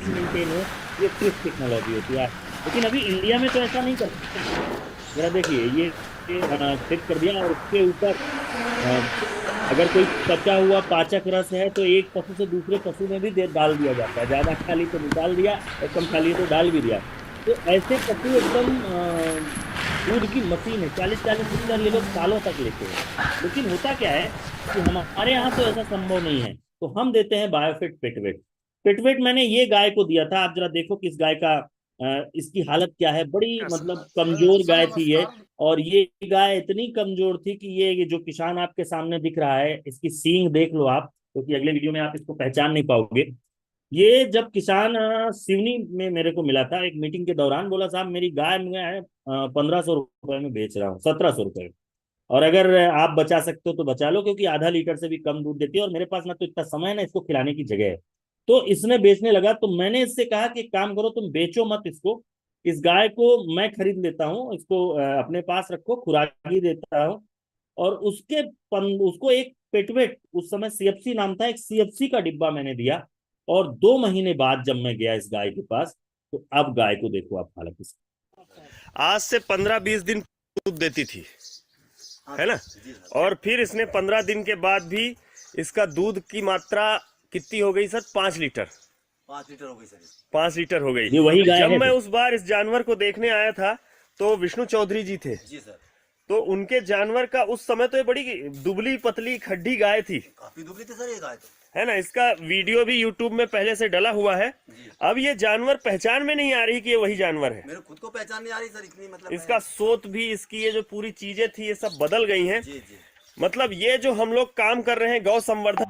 मेंटेन हो, ये क्रिस्प टेक्नोलॉजी होती है। लेकिन अभी इंडिया में तो ऐसा नहीं कर सकते। जरा देखिए, ये फिट कर दिया और उसके ऊपर अगर कोई बचा हुआ पाचक रस है तो एक पशु से दूसरे पशु में भी डाल दिया जाता है। ज्यादा खाली तो निकाल दिया और कम खाली तो डाल भी दिया। तो ऐसे पशु एकदम दूध की मशीन है। 40-40 लीटर ये लोग सालों तक लेते हैं। लेकिन होता क्या है कि हमारे यहाँ तो ऐसा संभव नहीं है, तो हम देते हैं बायोफिट पेटवेट। पेटवेट मैंने ये गाय को दिया था। आप जरा देखो कि इस गाय का इसकी हालत क्या है। बड़ी मतलब कमजोर गाय थी ये, और ये गाय इतनी कमजोर थी कि ये जो किसान आपके सामने दिख रहा है, इसकी सींग देख लो आप, क्योंकि अगले वीडियो में आप इसको पहचान नहीं पाओगे। ये जब किसान सिवनी में मेरे को मिला था एक मीटिंग के दौरान, बोला साहब मेरी गाय मैं 1500 रुपए में बेच रहा हूँ, 1700 रुपए, और अगर आप बचा सकते हो तो बचा लो, क्योंकि आधा लीटर से भी कम दूध देती है और मेरे पास ना तो इतना समय है ना इसको खिलाने की जगह है। तो इसने बेचने लगा। तो मैंने इससे कहा कि काम करो, तुम बेचो मत इसको, इस गाय को मैं खरीद लेता हूँ, इसको अपने पास रखो, खुराक ही देता हूँ। और उसको एक पेटवेट, उस समय सीएफसी नाम था, एक सीएफसी का डिब्बा मैंने दिया। और 2 महीने बाद जब मैं गया इस गाय के पास, तो अब गाय को देखो आप हालत इसकी। आज से 15-20 दिन दूध देती थी, है ना? और फिर इसने 15 दिन के बाद भी इसका दूध की मात्रा कितनी हो गई सर? 5 लीटर। 5 लीटर हो गई सर। 5 लीटर हो गई। ये वही गाय जब है मैं उस बार इस जानवर को देखने आया था तो विष्णु चौधरी जी थे। जी सर। तो उनके जानवर का उस समय तो ये बड़ी दुबली पतली खड्डी गाय थी, काफी दुबली थी सर ये गाय तो। है ना। इसका वीडियो भी यूट्यूब में पहले से डला हुआ है। अब ये जानवर पहचान में नहीं आ रही कि ये वही जानवर है। मेरे खुद को पहचान नहीं आ रही सर, इतनी मतलब इसका सोत भी, इसकी ये जो पूरी चीजें थी ये सब बदल गई हैं। जी जी। मतलब ये जो हम लोग काम कर रहे हैं गौ संवर्धन।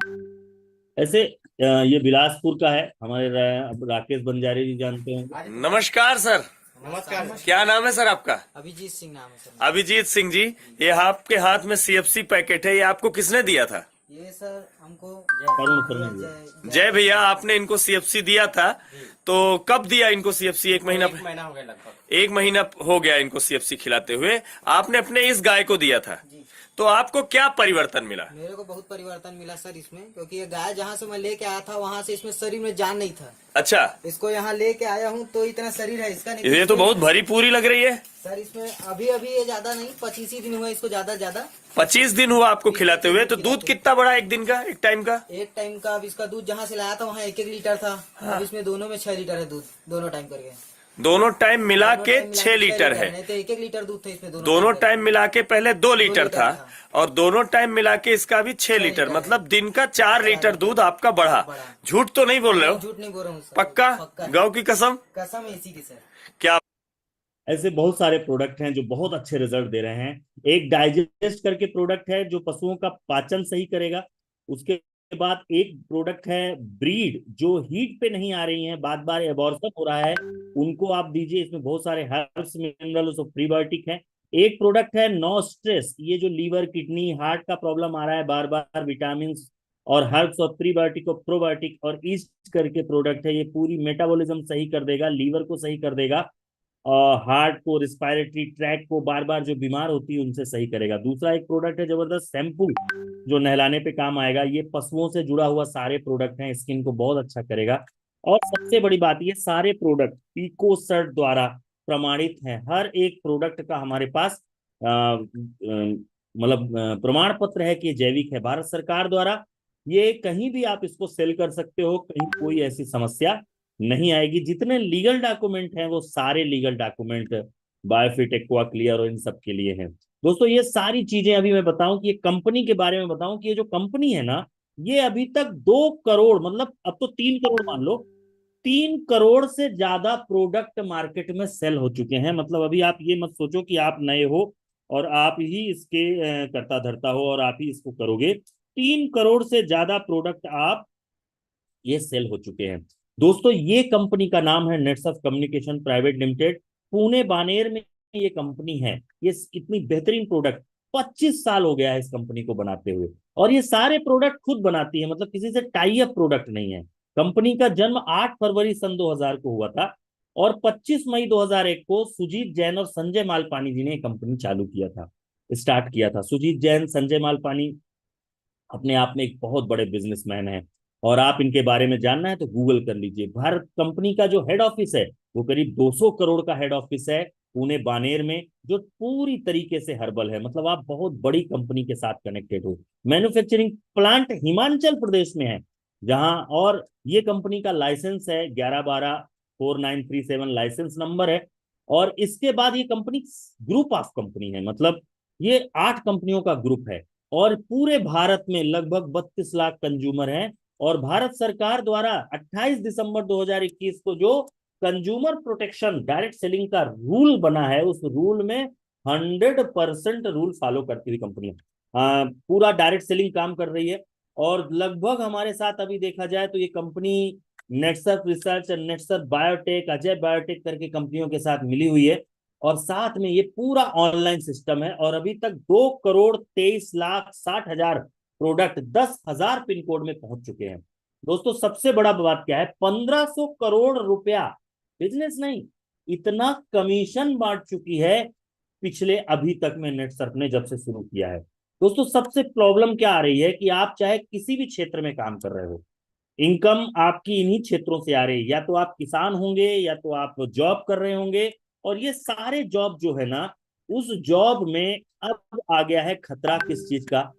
ऐसे ये बिलासपुर का है, हमारे राकेश बंजारे जी जानते हैं। नमस्कार सर। नमस्कार। क्या नाम है सर आपका? अभिजीत सिंह नाम है सर। अभिजीत सिंह जी, ये आपके हाथ में CFC पैकेट है, ये आपको किसने दिया था? ये सर हमको करुण फर्नांडिस। जय भैया, आपने इनको CFC दिया था, तो कब दिया इनको CFC? एक महीना हो गया लगभग। 1 महीना हो गया इनको CFC खिलाते हुए। आपने अपने इस गाय को दिया था, तो आपको क्या परिवर्तन मिला? मेरे को बहुत परिवर्तन मिला सर इसमें, क्योंकि ये गाय जहाँ से मैं लेके आया था वहाँ से इसमें शरीर में जान नहीं था। अच्छा, इसको यहाँ लेके आया हूँ तो इतना शरीर है इसका नहीं। ये तो बहुत भरी पूरी लग रही है सर। इसमें अभी ये ज्यादा नहीं, 25 ही दिन हुआ इसको, ज्यादा 25 दिन हुआ आपको खिलाते हुए। तो दूध कितना बड़ा एक दिन का, एक टाइम का? एक टाइम का। अब इसका दूध जहाँ से लाया था वहाँ 1-1 लीटर था। अब इसमें दोनों में 6 लीटर है दूध, दोनों टाइम करके। दोनों टाइम मिला के 6 लीटर है। नहीं तो 1-1 लीटर दूध था इसमें। दोनों टाइम मिला के पहले 2 लीटर था, और दोनों टाइम मिला के इसका भी 6 लीटर, मतलब दिन का 4 लीटर दूध आपका बढ़ा। झूठ तो नहीं बोल रहे हो? झूठ नहीं बोल रहा हूँ सर। पक्का? गौ की कसम? कसम है इसी की सर। क्या ऐसे बहुत सारे प्रोडक्ट हैं जो बहुत अच्छे रिजल्ट दे रहे हैं। एक डाइजेस्ट करके प्रोडक्ट है जो पशुओं का पाचन सही करेगा। उसके बाद एक प्रोडक्ट है ब्रीड, जो हीट पे नहीं आ रही हैं, बार बार एबॉर्शन हो रहा है, उनको आप दीजिए। इसमें बहुत सारे हर्ब्स, मिनरल्स और प्रीबायोटिक हैं। एक प्रोडक्ट है नो स्ट्रेस, ये जो लीवर, किडनी, हार्ट का प्रॉब्लम आ रहा है बार बार, विटामिन और हर्ब्स और प्रीबायोटिक और प्रोबायोटिक और ईस्ट करके प्रोडक्ट है। ये पूरी मेटाबॉलिज्म सही कर देगा, लीवर को सही कर देगा, और हार्ट को, रिस्पायरेटरी ट्रैक को, बार बार जो बीमार होती है उनसे सही करेगा। दूसरा एक प्रोडक्ट है जबरदस्त शैम्पू, जो नहलाने पे काम आएगा। ये पशुओं से जुड़ा हुआ सारे प्रोडक्ट हैं, स्किन को बहुत अच्छा करेगा। और सबसे बड़ी बात, ये सारे प्रोडक्ट पिकोसर्ट द्वारा प्रमाणित हैं। हर एक प्रोडक्ट का हमारे पास मतलब प्रमाण पत्र है कि ये जैविक है, भारत सरकार द्वारा। ये कहीं भी आप इसको सेल कर सकते हो, कहीं कोई ऐसी समस्या नहीं आएगी। जितने लीगल डॉक्यूमेंट हैं वो सारे लीगल डॉक्यूमेंट बायोफिट, एक्वा क्लियर और इन सब के लिए हैं। दोस्तों ये सारी चीजें अभी मैं बताऊं कि ये कंपनी के बारे में बताऊं कि ये जो कंपनी है ना, ये अभी तक 2 करोड़, मतलब अब तो 3 करोड़ मान लो, 3 करोड़ से ज्यादा प्रोडक्ट मार्केट में सेल हो चुके हैं। मतलब अभी आप ये मत सोचो कि आप नए हो और आप ही इसके करता धरता हो और आप ही इसको करोगे। 3 करोड़ से ज्यादा प्रोडक्ट आप ये सेल हो चुके हैं। दोस्तों ये कंपनी का नाम है Netsurf communication private limited, Pune Baner में ये कंपनी है। ये इतनी बेहतरीन प्रोडक्ट 25 साल हो गया है इस कंपनी को बनाते हुए, और ये सारे प्रोडक्ट खुद बनाती है, मतलब किसी से टाई अप प्रोडक्ट नहीं है। कंपनी का जन्म 8 फरवरी सन 2000 को हुआ था, और 25 मई 2001 को सुजीत जैन और संजय मालपानी जी ने कंपनी चालू किया था, स्टार्ट किया था। सुजीत जैन, संजय मालपानी अपने आप में एक बहुत बड़े बिजनेसमैन है, और आप इनके बारे में जानना है तो गूगल कर लीजिए। भारत कंपनी का जो हेड ऑफिस है वो करीब 200 करोड़ का हेड ऑफिस है पुणे बानेर में, जो पूरी तरीके से हर्बल है। मतलब आप बहुत बड़ी कंपनी के साथ कनेक्टेड हो। मैन्युफैक्चरिंग प्लांट हिमाचल प्रदेश में है जहां, और ये कंपनी का लाइसेंस है 11124937 लाइसेंस नंबर है। और इसके बाद ये कंपनी ग्रुप ऑफ कंपनी है, मतलब ये 8 कंपनियों का ग्रुप है, और पूरे भारत में लगभग 32 लाख कंज्यूमर हैं। और भारत सरकार द्वारा 28 दिसंबर 2021 को जो कंज्यूमर प्रोटेक्शन डायरेक्ट सेलिंग का रूल बना है, उस रूल में 100% रूल फॉलो करती हुई कंपनी पूरा डायरेक्ट सेलिंग काम कर रही है। और लगभग हमारे साथ अभी देखा जाए तो ये company Netsurf research, Netsurf biotech, Ajay biotech करके कंपनियों के साथ मिली हुई है, और साथ में ये पूरा ऑनलाइन सिस्टम है। और अभी तक 2,23,60,000 प्रोडक्ट 10,000 पिन कोड में पहुंच चुके हैं। दोस्तों सबसे बड़ा बात क्या है, 1500 करोड़ रुपया बिजनेस नहीं, इतना कमीशन बांट चुकी है पिछले अभी तक में नेटसर्फ ने जब से शुरू किया है। दोस्तों सबसे प्रॉब्लम क्या आ रही है कि आप चाहे किसी भी क्षेत्र में काम कर रहे हो, इनकम आपकी इन्हीं क्षेत्रों से आ रही है। या तो आप किसान होंगे, या तो आप जॉब कर रहे होंगे, और ये सारे जॉब जो है ना, उस जॉब में अब आ गया है खतरा किस चीज का।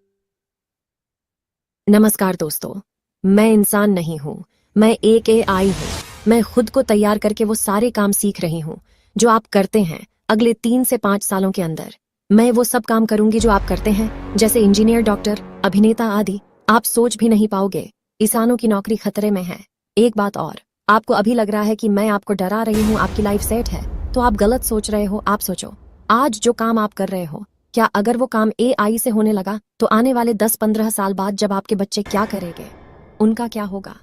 नमस्कार दोस्तों, मैं इंसान नहीं हूँ, मैं एक AI हूँ। मैं खुद को तैयार करके वो सारे काम सीख रही हूँ जो आप करते हैं अगले 3 से 5 सालों के अंदर। मैं वो सब काम करूंगी जो आप करते हैं, जैसे इंजीनियर, डॉक्टर, अभिनेता आदि। आप सोच भी नहीं पाओगे, इंसानों की नौकरी खतरे में है। एक बात और, आपको अभी लग रहा है कि मैं आपको डरा रही हूँ, आपकी लाइफ सेट है, तो आप गलत सोच रहे हो। आप सोचो, आज जो काम आप कर रहे हो, क्या अगर वो काम AI से होने लगा तो आने वाले 10-15 साल बाद जब आपके बच्चे क्या करेंगे, उनका क्या होगा?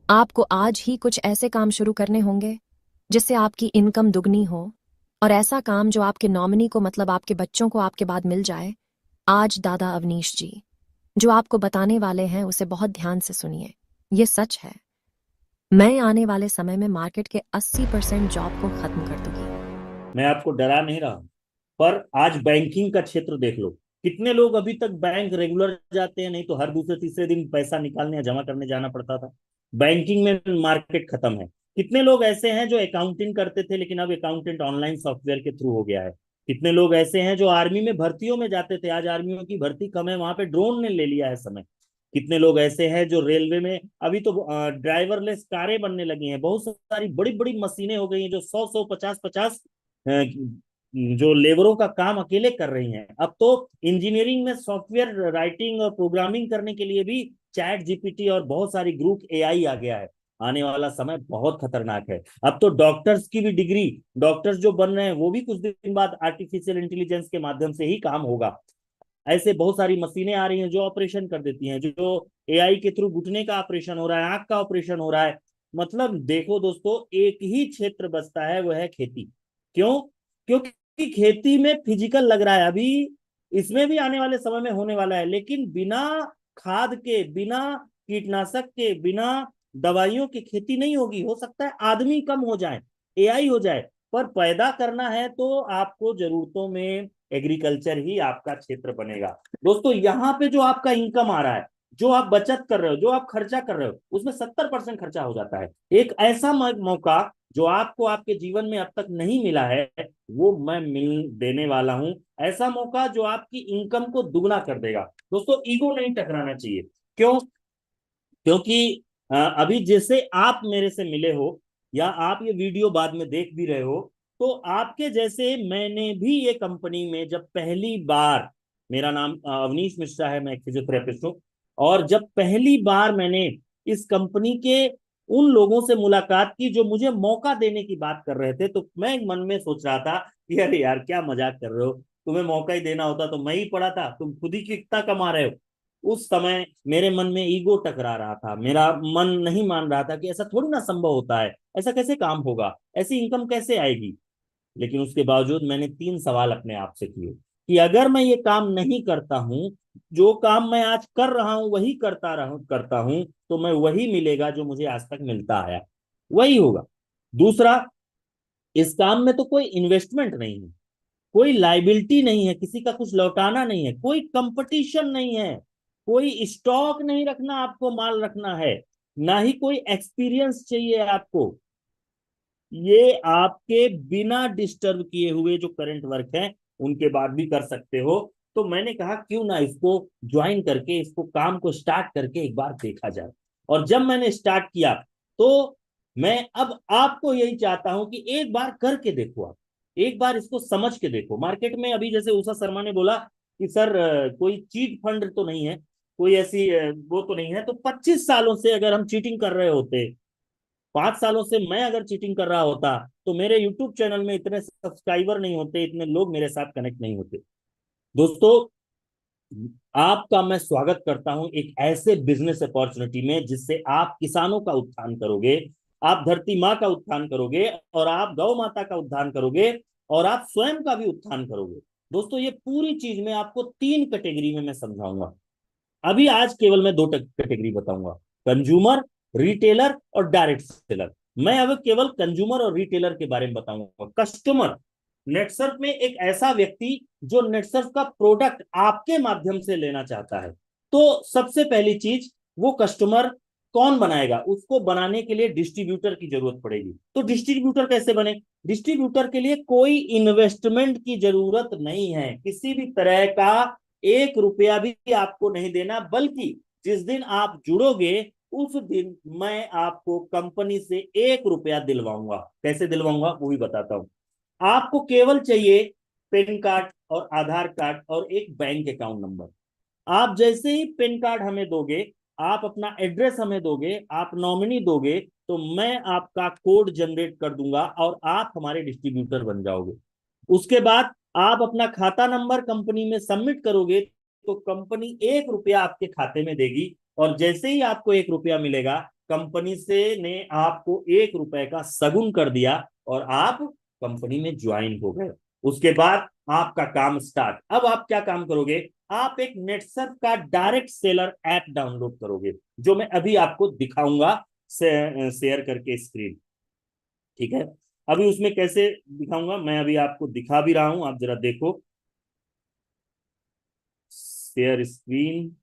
आपको आज ही कुछ ऐसे काम शुरू करने होंगे जिससे आपकी इनकम दुगनी हो, और ऐसा काम जो आपके नॉमिनी को, मतलब आपके बच्चों को, आपके बाद मिल जाए। आज दादा अवनीश जी जो आपको बताने वाले हैं उसे बहुत ध्यान से सुनिए, ये सच है। मैं आने वाले समय में मार्केट के 80% जॉब को खत्म कर दूंगी। मैं आपको डरा नहीं रहा हूं, पर आज बैंकिंग का क्षेत्र देख लो, कितने लोग अभी तक बैंक रेगुलर जाते हैं, नहीं तो हर दूसरे तीसरे दिन पैसा निकालने या जमा करने जाना पड़ता था। बैंकिंग में मार्केट खत्म है। कितने लोग ऐसे हैं जो अकाउंटिंग करते थे, लेकिन अब अकाउंटेंट ऑनलाइन सॉफ्टवेयर के थ्रू हो गया है। कितने लोग ऐसे हैं जो आर्मी में भर्तियों में जाते थे, आज आर्मियों की भर्ती कम है, वहां पे ड्रोन ने ले लिया है समय। कितने लोग ऐसे हैं जो रेलवे में, अभी तो ड्राइवरलेस कारें बनने लगी हैं, बहुत सारी बड़ी बड़ी मशीनें हो गई हैं जो 100-100, 50-50 जो लेबरों का काम अकेले कर रही हैं। अब तो इंजीनियरिंग में सॉफ्टवेयर राइटिंग और प्रोग्रामिंग करने के लिए भी चैट जीपीटी और बहुत सारी ग्रुप AI आ गया है। आने वाला समय बहुत खतरनाक है। अब तो डॉक्टर्स की भी डिग्री, डॉक्टर्स जो बन रहे हैं वो भी कुछ दिन बाद आर्टिफिशियल इंटेलिजेंस के माध्यम से ही काम होगा। ऐसे बहुत सारी मशीनें आ रही हैं जो ऑपरेशन कर देती हैं, जो AI के थ्रू घुटने का ऑपरेशन हो रहा है, आंख का ऑपरेशन हो रहा है। मतलब देखो दोस्तों, एक ही क्षेत्र बचता है, वो है खेती। क्यों? क्योंकि खेती में फिजिकल लग रहा है अभी, इसमें भी आने वाले समय में होने वाला है, लेकिन बिना खाद के, बिना कीटनाशक के, बिना दवाइयों की खेती नहीं होगी। हो सकता है आदमी कम हो जाए, AI हो जाए, पर पैदा करना है तो आपको जरूरतों में एग्रीकल्चर ही आपका क्षेत्र बनेगा। दोस्तों, यहाँ पे जो आपका इनकम आ रहा है, जो आप बचत कर रहे हो, जो आप खर्चा कर रहे हो, उसमें 70% खर्चा हो जाता है। एक ऐसा मौका जो आपको आपके जीवन में अब तक नहीं मिला है, वो मैं मिल देने वाला हूं। ऐसा मौका जो आपकी इनकम को दुगना कर देगा। दोस्तों, ईगो नहीं टकराना चाहिए। क्यों? क्योंकि अभी जैसे आप मेरे से मिले हो, या आप ये वीडियो बाद में देख भी रहे हो, तो आपके जैसे मैंने भी ये कंपनी में जब पहली बार, मेरा नाम अवनीश मिश्रा है, मैं एक फिजियोथेरेपिस्ट हूँ, और जब पहली बार मैंने इस कंपनी के उन लोगों से मुलाकात की जो मुझे मौका देने की बात कर रहे थे, तो मैं मन में सोच रहा था कि अरे यार, क्या मजाक कर रहे हो, तुम्हें मौका ही देना होता तो मैं ही पड़ा था, तुम खुद ही कितना कमा रहे हो। उस समय मेरे मन में ईगो टकरा रहा था, मेरा मन नहीं मान रहा था कि ऐसा थोड़ी ना संभव होता है, ऐसा कैसे काम होगा, ऐसी इनकम कैसे आएगी। लेकिन उसके बावजूद मैंने 3 सवाल अपने आप से किए कि अगर मैं ये काम नहीं करता हूं, जो काम मैं आज कर रहा हूं वही करता हूं, तो मैं वही मिलेगा जो मुझे आज तक मिलता आया, वही होगा। दूसरा, इस काम में तो कोई इन्वेस्टमेंट नहीं है, कोई लाइबिलिटी नहीं है, किसी का कुछ लौटाना नहीं है, कोई कंपटीशन नहीं है, कोई स्टॉक नहीं रखना, आपको माल रखना है, ना ही कोई एक्सपीरियंस चाहिए आपको। ये आपके बिना डिस्टर्ब किए हुए जो करंट वर्क है उनके बाद भी कर सकते हो। तो मैंने कहा क्यों ना इसको ज्वाइन करके, इसको काम को स्टार्ट करके एक बार देखा जाए। और जब मैंने स्टार्ट किया, तो मैं अब आपको यही चाहता हूं कि एक बार करके देखो, आप एक बार इसको समझ के देखो। मार्केट में अभी जैसे उषा शर्मा ने बोला कि सर कोई चीट फंड तो नहीं है, कोई ऐसी वो तो नहीं है, तो 25 सालों से अगर हम चीटिंग कर रहे होते, 5 सालों से मैं अगर चीटिंग कर रहा होता, तो मेरे यूट्यूब चैनल में इतने सब्सक्राइबर नहीं होते, इतने लोग मेरे साथ कनेक्ट नहीं होते। दोस्तों, आपका मैं स्वागत करता हूं एक ऐसे बिजनेस अपॉर्चुनिटी में जिससे आप किसानों का उत्थान करोगे, आप धरती माँ का उत्थान करोगे, और आप गौ माता का उत्थान करोगे, और आप स्वयं का भी उत्थान करोगे। दोस्तों, ये पूरी चीज में आपको 3 कैटेगरी में मैं समझाऊंगा। अभी आज केवल मैं 2 कैटेगरी बताऊंगा, कंज्यूमर, रिटेलर और डायरेक्ट सेलर। मैं अब केवल कंज्यूमर और रिटेलर के बारे में बताऊंगा। कस्टमर, नेटसर्फ में एक ऐसा व्यक्ति जो नेटसर्फ का प्रोडक्ट आपके माध्यम से लेना चाहता है, तो सबसे पहली चीज, वो कस्टमर कौन बनाएगा? उसको बनाने के लिए डिस्ट्रीब्यूटर की जरूरत पड़ेगी। तो डिस्ट्रीब्यूटर कैसे बने? डिस्ट्रीब्यूटर के लिए कोई इन्वेस्टमेंट की जरूरत नहीं है, किसी भी तरह का 1 रुपया भी आपको नहीं देना, बल्कि जिस दिन आप जुड़ोगे उस दिन मैं आपको कंपनी से 1 रुपया दिलवाऊंगा। कैसे दिलवाऊंगा वो भी बताता हूं। आपको केवल चाहिए पैन कार्ड, और आधार कार्ड और एक बैंक अकाउंट नंबर। आप जैसे ही पैन कार्ड हमें दोगे, आप अपना एड्रेस हमें दोगे, आप नॉमिनी दोगे, तो मैं आपका कोड जनरेट कर दूंगा और आप हमारे डिस्ट्रीब्यूटर बन जाओगे। उसके बाद आप अपना खाता नंबर कंपनी में सबमिट करोगे तो कंपनी 1 रुपया आपके खाते में देगी, और जैसे ही आपको 1 रुपया मिलेगा, कंपनी से ने आपको 1 रुपए का सगुन कर दिया और आप कंपनी में ज्वाइन हो गए। उसके बाद आपका काम स्टार्ट। अब आप क्या काम करोगे, आप एक नेटसर्फ का डायरेक्ट सेलर ऐप डाउनलोड करोगे, जो मैं अभी आपको दिखाऊंगा शेयर करके स्क्रीन। ठीक है, अभी उसमें कैसे दिखाऊंगा मैं अभी आपको दिखा भी रहा हूं, आप जरा देखो। शेयर स्क्रीन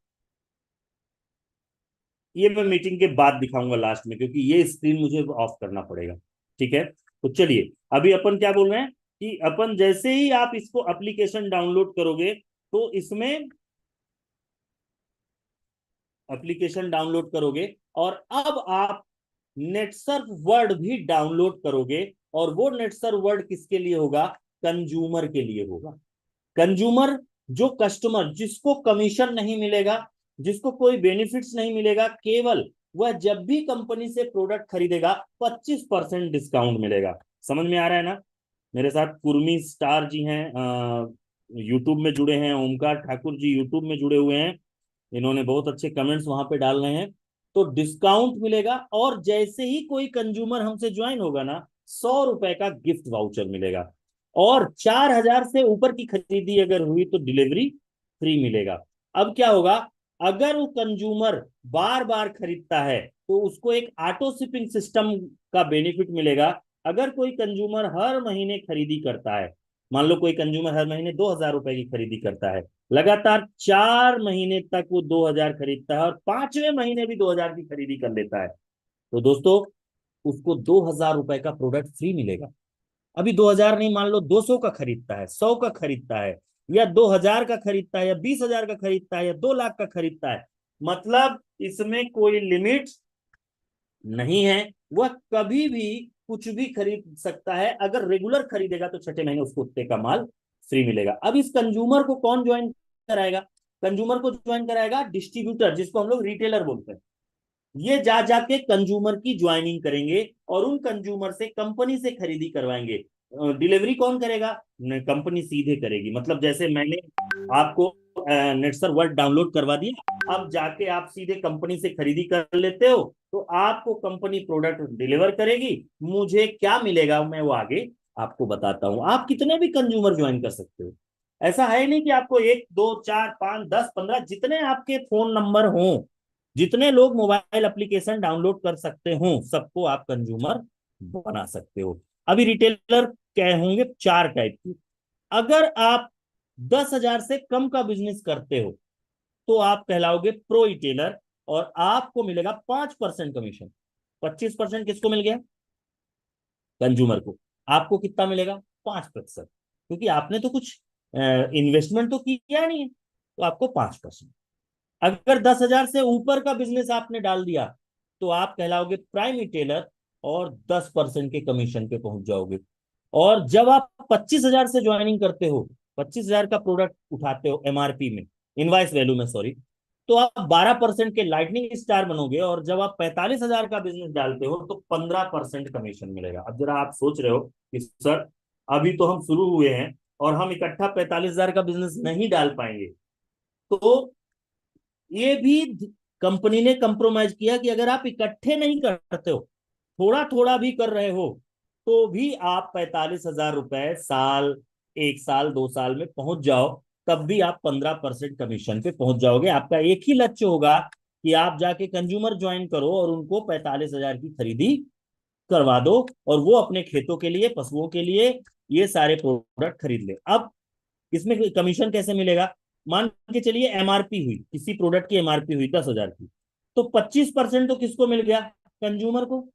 ये मैं मीटिंग के बाद दिखाऊंगा लास्ट में, क्योंकि ये स्क्रीन मुझे ऑफ करना पड़ेगा। ठीक है, तो चलिए अभी अपन क्या बोल रहे हैं कि अपन जैसे ही आप इसको एप्लीकेशन डाउनलोड करोगे तो इसमें एप्लीकेशन डाउनलोड करोगे और अब आप नेटसर्फ वर्ड भी डाउनलोड करोगे, और वो नेटसर्फ वर्ड किसके लिए होगा, कंज्यूमर के लिए होगा। कंज्यूमर जो कस्टमर जिसको कमीशन नहीं मिलेगा, जिसको कोई बेनिफिट्स नहीं मिलेगा, केवल वह जब भी कंपनी से प्रोडक्ट खरीदेगा 25% डिस्काउंट मिलेगा। समझ में आ रहा है ना। मेरे साथ कुर्मी स्टार जी हैं, यूट्यूब में जुड़े हैं, ओमकार ठाकुर जी यूट्यूब में जुड़े हुए हैं, इन्होंने बहुत अच्छे कमेंट्स वहां पे डाल रहे हैं। तो डिस्काउंट मिलेगा, और जैसे ही कोई कंज्यूमर हमसे ज्वाइन होगा ना, 100 रुपए का गिफ्ट वाउचर मिलेगा, और 4000 से ऊपर की खरीदी अगर हुई तो डिलीवरी फ्री मिलेगा। अब क्या होगा, अगर वो कंज्यूमर बार बार खरीदता है तो उसको एक ऑटो शिपिंग सिस्टम का बेनिफिट मिलेगा। अगर कोई कंज्यूमर हर महीने खरीदी करता है, मान लो कोई कंज्यूमर हर महीने 2000 रुपए की खरीदी करता है, लगातार 4 महीने तक वो 2000 खरीदता है और 5वें महीने भी 2000 की खरीदी कर लेता है, तो दोस्तों उसको 2000 रुपए का प्रोडक्ट फ्री मिलेगा। अभी 2000 नहीं, मान लो 200 का खरीदता है, 100 का खरीदता है, या 2000 का खरीदता है, या 20,000 का खरीदता है, या 2 लाख का खरीदता है, मतलब इसमें कोई लिमिट नहीं है। वह कभी भी कुछ भी खरीद सकता है। अगर रेगुलर खरीदेगा तो 6ठे महीने उसको उतने का माल फ्री मिलेगा। अब इस कंज्यूमर को कौन ज्वाइन कराएगा, कंज्यूमर को ज्वाइन कराएगा डिस्ट्रीब्यूटर, जिसको हम लोग रिटेलर बोलते हैं। ये जा जाके कंज्यूमर की ज्वाइनिंग करेंगे और उन कंज्यूमर से कंपनी से खरीदी करवाएंगे। डिलीवरी कौन करेगा, कंपनी सीधे करेगी। मतलब जैसे मैंने आपको नेटसर्फ वर्ड डाउनलोड करवा दिया, अब जाके आप सीधे कंपनी से खरीदी कर लेते हो, तो आपको कंपनी प्रोडक्ट डिलीवर करेगी। मुझे क्या मिलेगा मैं वो आगे आपको बताता हूं। आप कितने भी कंज्यूमर ज्वाइन कर सकते हो, ऐसा है नहीं कि आपको 1 2 4 5 10 15 जितने आपके फोन नंबर हों, जितने लोग मोबाइल एप्लीकेशन डाउनलोड कर सकते हो, सबको आप कंज्यूमर बना सकते हो। अभी रिटेलर क्या होंगे, 4 टाइप की। अगर आप 10,000 से कम का बिजनेस करते हो तो आप कहलाओगे प्रो रिटेलर, और आपको मिलेगा 5% कमीशन। 25% किसको मिल गया, कंज्यूमर को। आपको कितना मिलेगा, 5%, क्योंकि आपने तो कुछ इन्वेस्टमेंट तो किया नहीं है, तो आपको 5%। अगर 10,000 से ऊपर का बिजनेस आपने डाल दिया तो आप कहलाओगे प्राइम रिटेलर और 10% के कमीशन पे पहुंच जाओगे। और जब आप 25,000 से ज्वाइनिंग करते हो, 25,000 का प्रोडक्ट उठाते हो एमआरपी में, इनवाइस वैल्यू में सॉरी, तो आप 12% के लाइटनिंग स्टार बनोगे। और जब आप 45,000 का बिजनेस डालते हो तो 15% कमीशन मिलेगा। अब जरा आप सोच रहे हो कि सर अभी तो हम शुरू हुए हैं और हम इकट्ठा 45,000 का बिजनेस नहीं डाल पाएंगे, तो ये भी कंपनी ने कंप्रोमाइज किया कि अगर आप इकट्ठे नहीं करते हो, थोड़ा थोड़ा भी कर रहे हो, तो भी आप 45,000 रुपए साल, 1 साल 2 साल में पहुंच जाओ, तब भी आप 15% कमीशन पे पहुंच जाओगे। आपका एक ही लक्ष्य होगा कि आप जाके कंज्यूमर ज्वाइन करो और उनको 45,000 की खरीदी करवा दो, और वो अपने खेतों के लिए, पशुओं के लिए ये सारे प्रोडक्ट खरीद ले। अब इसमें कमीशन कैसे मिलेगा, मान के चलिए एमआरपी हुई, किसी प्रोडक्ट की एमआरपी हुई 10,000 की, तो 25% तो किसको मिल गया, कंज्यूमर को।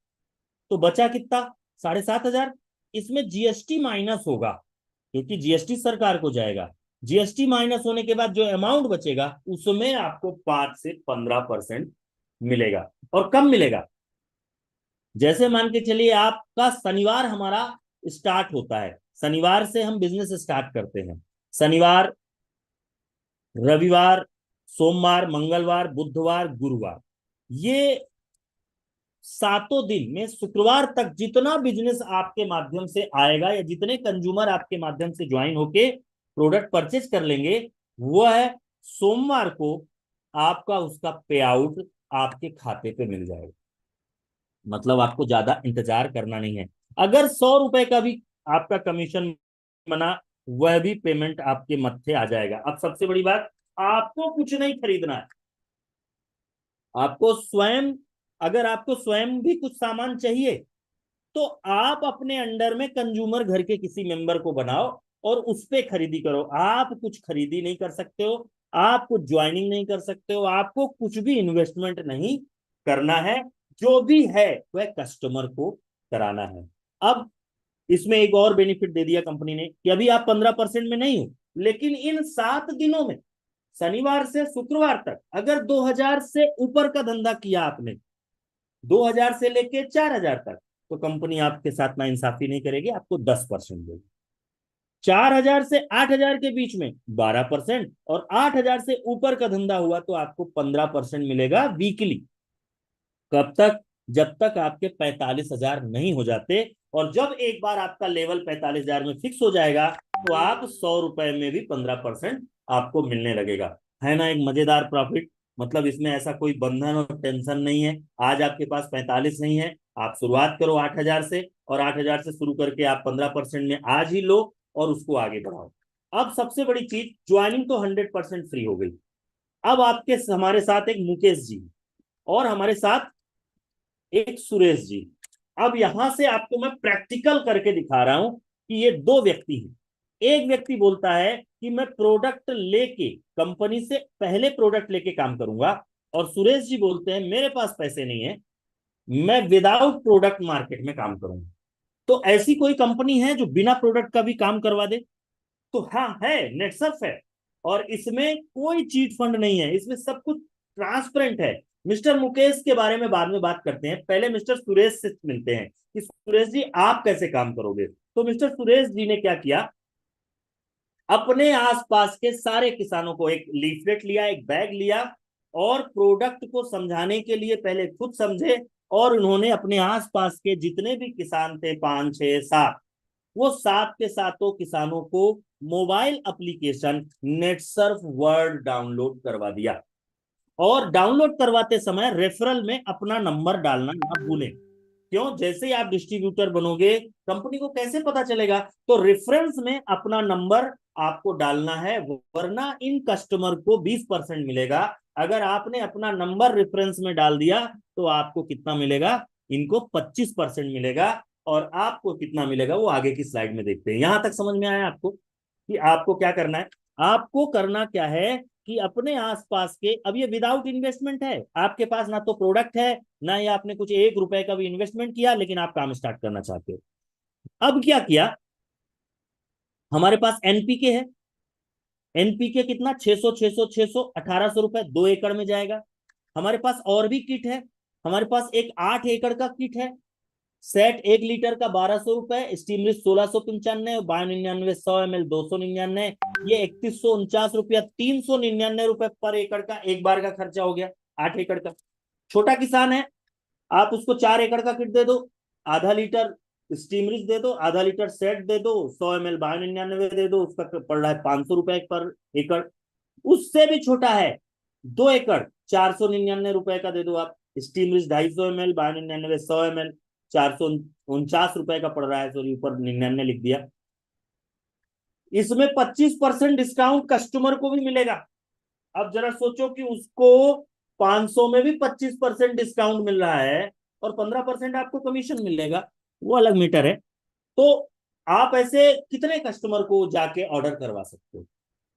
तो बचा कितना, 7,500। इसमें जीएसटी माइनस होगा, क्योंकि जीएसटी सरकार को जाएगा। जीएसटी माइनस होने के बाद जो अमाउंट बचेगा उसमें आपको 5 से 15% मिलेगा। और कब मिलेगा, जैसे मान के चलिए आपका शनिवार हमारा स्टार्ट होता है, शनिवार से हम बिजनेस स्टार्ट करते हैं, शनिवार, रविवार, सोमवार, मंगलवार, बुधवार, गुरुवार, ये 7 दिन में शुक्रवार तक जितना बिजनेस आपके माध्यम से आएगा या जितने कंज्यूमर आपके माध्यम से ज्वाइन होके प्रोडक्ट परचेज कर लेंगे, वह सोमवार को आपका उसका पे आउट आपके खाते पे मिल जाएगा। मतलब आपको ज्यादा इंतजार करना नहीं है। अगर 100 रुपए का भी आपका कमीशन बना, वह भी पेमेंट आपके मत्थे आ जाएगा। अब सबसे बड़ी बात, आपको कुछ नहीं खरीदना है। आपको स्वयं, अगर आपको स्वयं भी कुछ सामान चाहिए तो आप अपने अंडर में कंज्यूमर घर के किसी मेंबर को बनाओ और उस पे खरीदी करो। आप कुछ खरीदी नहीं कर सकते हो, आप कुछ ज्वाइनिंग नहीं कर सकते हो, आपको कुछ भी इन्वेस्टमेंट नहीं करना है। जो भी है वह कस्टमर को कराना है। अब इसमें एक और बेनिफिट दे दिया कंपनी ने कि अभी आप 15% में नहीं हो, लेकिन इन 7 दिनों में शनिवार से शुक्रवार तक अगर 2000 से ऊपर का धंधा किया आपने, 2000 से लेके 4000 तक, तो कंपनी आपके साथ नाइंसाफी नहीं करेगी, आपको 10% देगी। 4000 से 8000 के बीच में 12% और 8000 से ऊपर का धंधा हुआ तो आपको 15% मिलेगा वीकली। कब तक? जब तक आपके 45,000 नहीं हो जाते। और जब एक बार आपका लेवल 45,000 में फिक्स हो जाएगा तो आप 100 रुपए में भी 15% आपको मिलने लगेगा। है ना एक मजेदार प्रॉफिट। मतलब इसमें ऐसा कोई बंधन और टेंशन नहीं है। आज आपके पास 45 नहीं है, आप शुरुआत करो 8000 से और 8000 से शुरू करके आप 15% में आज ही लो और उसको आगे बढ़ाओ। अब सबसे बड़ी चीज, ज्वाइनिंग तो 100% फ्री हो गई। अब आपके हमारे साथ एक मुकेश जी और हमारे साथ एक सुरेश जी। अब यहां से आपको मैं प्रैक्टिकल करके दिखा रहा हूं कि ये 2 व्यक्ति हैं। एक व्यक्ति बोलता है कि मैं प्रोडक्ट लेके कंपनी से पहले प्रोडक्ट लेके काम करूंगा, और सुरेश जी बोलते हैं मेरे पास पैसे नहीं है, मैं विदाउट प्रोडक्ट मार्केट में काम करूंगा। तो ऐसी कोई कंपनी है जो बिना प्रोडक्ट का भी काम करवा दे? तो हाँ है, नेटसर्फ है। और इसमें कोई चीट फंड नहीं है, इसमें सब कुछ ट्रांसपेरेंट है। मिस्टर मुकेश के बारे में बाद में बात करते हैं, पहले मिस्टर सुरेश से मिलते हैं कि सुरेश जी आप कैसे काम करोगे। तो मिस्टर सुरेश जी ने क्या किया, अपने आसपास के सारे किसानों को एक लीफलेट लिया, एक बैग लिया और प्रोडक्ट को समझाने के लिए पहले खुद समझे और उन्होंने अपने आसपास के जितने भी किसान थे 5, 6, 7, वो 7 के 7 किसानों को mobile application Netsurf world download करवा दिया। और डाउनलोड करवाते समय रेफरल में अपना नंबर डालना ना भूलें। क्यों? जैसे ही आप डिस्ट्रीब्यूटर बनोगे कंपनी को कैसे पता चलेगा? तो रेफरेंस में अपना नंबर आपको डालना है, वरना इन कस्टमर को 20% मिलेगा। अगर आपने अपना नंबर रेफरेंस में डाल दिया तो आपको कितना मिलेगा? इनको 25% मिलेगा। और आपको कितना मिलेगा वो आगे की स्लाइड में देखते हैं। यहां तक समझ में आया आपको कि आपको क्या करना है? आपको करना क्या है कि अपने आसपास के, अब ये विदाउट इन्वेस्टमेंट है, आपके पास ना तो प्रोडक्ट है ना ये आपने कुछ 1 रुपए का भी इन्वेस्टमेंट किया, लेकिन आप काम स्टार्ट करना चाहते हो। अब क्या किया, हमारे पास एनपीके है। एनपीके कितना? 600 600 600 1800 रुपए 2 एकड़ में जाएगा। हमारे पास और भी किट है। हमारे पास एक 8 एकड़ का किट है। सेट 1 लीटर का 1200 रुपए, स्टीमरिच 1695, 9299 100 ml 299, ये 3149 रुपया, 399 रुपए पर एकड़ का एक बार का खर्चा हो गया 8 एकड़ का। छोटा किसान है, आप उसको 4 एकड़ का किट दे दो, आधा लीटर स्टीमरिच दे दो, आधा लीटर सेट दे दो, 100 ml 9299 दे दो, उसका पड़ रहा है 500 रुपए पर एकड़। उससे भी छोटा है 2 एकड़ 499 रुपए का दे दो आप, स्टीमरिच 250 ml 9299 100 ml 449 रुपए का पड़ रहा है, सॉरी ऊपर 99 लिख दिया। इसमें 25% डिस्काउंट कस्टमर को भी मिलेगा। अब जरा सोचो कि उसको 500 में भी 25% डिस्काउंट मिल रहा है और 15% आपको कमीशन मिलेगा, वो अलग मीटर है। तो आप ऐसे कितने कस्टमर को जाके ऑर्डर करवा सकते हो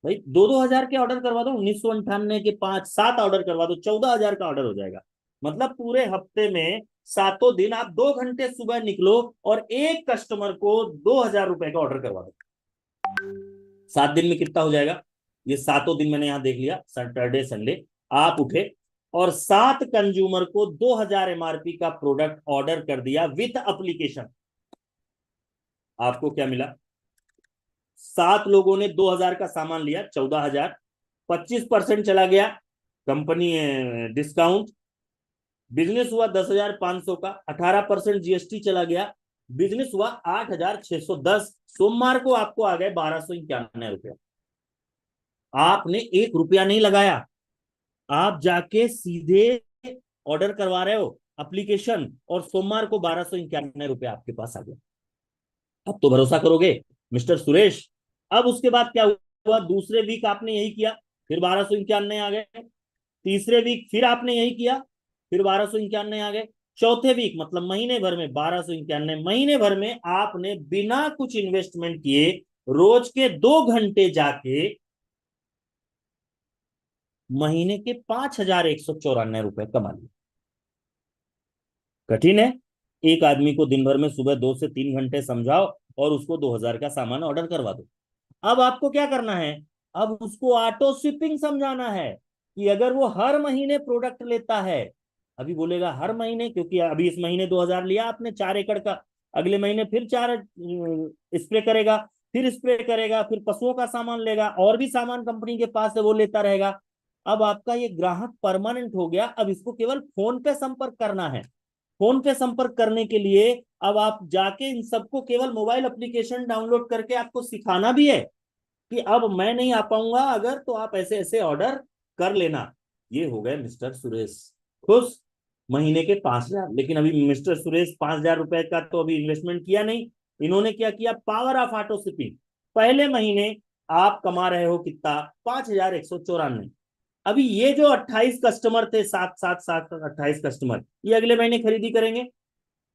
भाई? 2-2000 के ऑर्डर करवा दो, 1998 के 5-7 ऑर्डर करवा दो, 14,000 का ऑर्डर हो जाएगा। मतलब पूरे हफ्ते में 7 दिन आप 2 घंटे सुबह निकलो और एक कस्टमर को 2,000 रुपए का ऑर्डर करवा दो। 7 दिन में कितना हो जाएगा? ये 7 दिन मैंने यहां देख लिया, सैटरडे संडे आप उठे और 7 कंज्यूमर को 2000 एमआरपी का प्रोडक्ट ऑर्डर कर दिया विथ एप्लीकेशन। आपको क्या मिला? 7 लोगों ने 2000 का सामान लिया, 14,000, 25% चला गया कंपनी डिस्काउंट, बिजनेस हुआ 10,500 का, 18% जीएसटी चला गया, बिजनेस हुआ 8,610। सोमवार को आपको आ गए 1,291 रुपया। आपने 1 रुपया नहीं लगाया, आप जाके सीधे ऑर्डर करवा रहे हो एप्लीकेशन, और सोमवार को 1,291 रुपया आपके पास आ गया। अब तो भरोसा करोगे मिस्टर सुरेश। अब उसके बाद क्या हुआ, दूसरे वीक आपने यही किया, फिर 1,291 आ गए, तीसरे वीक फिर आपने यही किया, फिर 1,291 आ गए, चौथे वीक मतलब महीने भर में 1,291। महीने भर में आपने बिना कुछ इन्वेस्टमेंट किए रोज के 2 घंटे जाके महीने के 5,194 रुपए कमा लिए। कठिन है? एक आदमी को दिन भर में सुबह 2 से 3 घंटे समझाओ और उसको 2,000 का सामान ऑर्डर करवा दो। अब आपको क्या करना है, अब उसको ऑटो शिपिंग समझाना है कि अगर वो हर महीने प्रोडक्ट लेता है, अभी बोलेगा हर महीने, क्योंकि अभी इस महीने 2,000 लिया आपने 4 एकड़ का, अगले महीने फिर 4 स्प्रे करेगा, फिर स्प्रे करेगा, फिर पशुओं का सामान लेगा, और भी सामान कंपनी के पास है वो लेता रहेगा। अब आपका ये ग्राहक परमानेंट हो गया। अब इसको केवल फोन पे संपर्क करना है। फोन पे संपर्क करने के लिए अब आप जाके इन सबको केवल मोबाइल एप्लीकेशन डाउनलोड करके आपको सिखाना भी है कि अब मैं नहीं आ पाऊंगा अगर, तो आप ऐसे ऐसे ऑर्डर कर लेना। ये हो गए मिस्टर सुरेश खुश, महीने के 5,000। लेकिन अभी मिस्टर सुरेश 5,000 रुपए का तो अभी इन्वेस्टमेंट किया नहीं। इन्होंने क्या किया, पावर ऑफ ऑटो शिपिंग। पहले महीने आप कमा रहे हो कितना, 5,194। अभी ये जो 28 कस्टमर थे, 7 कस्टमर, ये अगले महीने खरीदी करेंगे।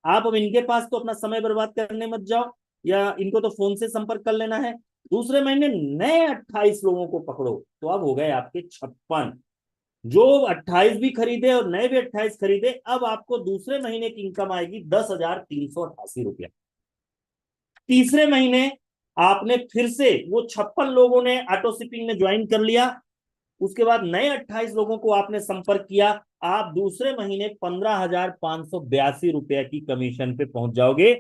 आप अब इनके पास तो अपना समय बर्बाद करने मत जाओ, या इनको तो फोन से संपर्क कर लेना है। दूसरे महीने नए 28 लोगों को पकड़ो, तो अब हो गए आपके 56। जो 28 भी खरीदे और नए भी 28 खरीदे, अब आपको दूसरे महीने की इनकम आएगी 10,388 रुपया। तीसरे महीने आपने फिर से वो 56 लोगों ने ऑटो शिपिंग में ज्वाइन कर लिया, उसके बाद नए 28 लोगों को आपने संपर्क किया, आप दूसरे महीने 15,582 रुपया की कमीशन पे पहुंच जाओगे,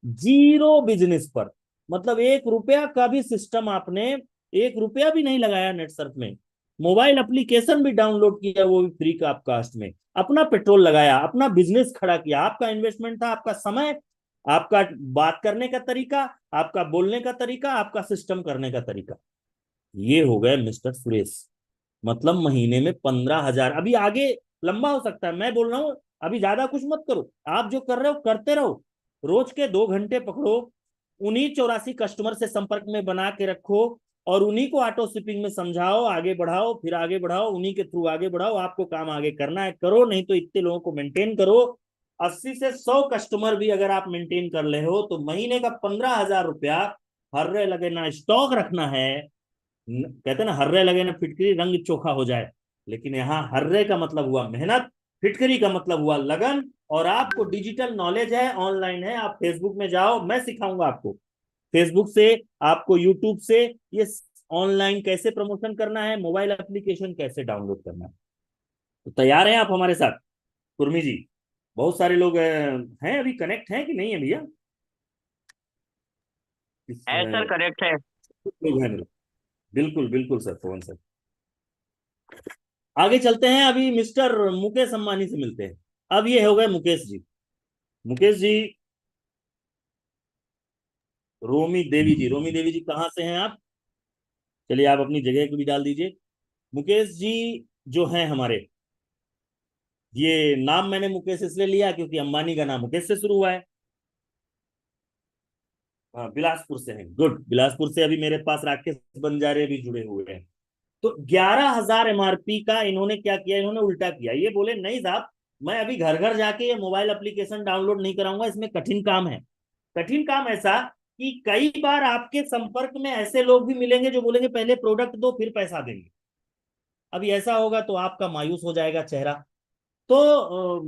जीरो बिजनेस पर। मतलब 1 रुपया का भी सिस्टम आपने, 1 रुपया भी नहीं लगाया नेट सर्फ में, मोबाइल एप्लीकेशन भी डाउनलोड किया, वो भी फ्री का कास्ट में, अपना पेट्रोल लगाया, अपना बिजनेस खड़ा किया। आपका इन्वेस्टमेंट था आपका समय, आपका बात करने का तरीका, आपका बोलने का तरीका, आपका सिस्टम करने का तरीका। ये हो गए मिस्टर सुरेश। मतलब महीने में 15,000। अभी आगे लंबा हो सकता है, मैं बोल रहा हूं अभी ज्यादा कुछ मत करो, आप जो कर रहे हो करते रहो। रोज के 2 घंटे पकड़ो, उन्हीं 84 कस्टमर से संपर्क में बना के रखो, और उन्हीं को ऑटो शिपिंग में समझाओ, आगे बढ़ाओ, फिर आगे बढ़ाओ, उन्हीं के थ्रू आगे बढ़ाओ। आपको काम आगे करना है करो, नहीं तो इतने लोगों को मेंटेन करो। 80 से 100 कस्टमर भी अगर आप मेंटेन कर ले हो तो महीने का 15,000 रुपया हर्रे लगे ना स्टॉक रखना है। कहते ना हर्रे लगे ना फिटकरी रंग चोखा हो जाए, लेकिन यहाँ हर्रे का मतलब हुआ मेहनत, फिटकरी का मतलब हुआ लगन। और आपको डिजिटल नॉलेज है, ऑनलाइन है, आप फेसबुक में जाओ, मैं सिखाऊंगा आपको फेसबुक से, आपको यूट्यूब से ये ऑनलाइन कैसे प्रमोशन करना है, मोबाइल एप्लीकेशन कैसे डाउनलोड करना है। तो तैयार हैं आप हमारे साथ कुर्मी जी? बहुत सारे लोग हैं अभी कनेक्ट हैं कि नहीं है भैया? है सर, करेक्ट है। लोग हैं, बिल्कुल बिल्कुल सर, पवन सर। आगे चलते हैं, अभी मिस्टर मुकेश अंबानी से मिलते हैं। अब ये हो गए मुकेश जी। मुकेश जी, रोमी देवी जी, रोमी देवी जी कहाँ से हैं आप? चलिए आप अपनी जगह को भी डाल दीजिए। मुकेश जी जो हैं हमारे, ये नाम मैंने मुकेश इसलिए लिया क्योंकि अंबानी का नाम मुकेश से शुरू हुआ है। हाँ, बिलासपुर से हैं, गुड। बिलासपुर से अभी मेरे पास राकेश बंजारे भी जुड़े हुए हैं। तो 11,000 एमआरपी का इन्होंने क्या किया, इन्होंने उल्टा किया। ये बोले नहीं साहब, मैं अभी घर घर जाके ये मोबाइल एप्लीकेशन डाउनलोड नहीं कराऊंगा, इसमें कठिन काम है। कठिन काम ऐसा कि कई बार आपके संपर्क में ऐसे लोग भी मिलेंगे जो बोलेंगे पहले प्रोडक्ट दो फिर पैसा देंगे। अभी ऐसा होगा तो आपका मायूस हो जाएगा चेहरा। तो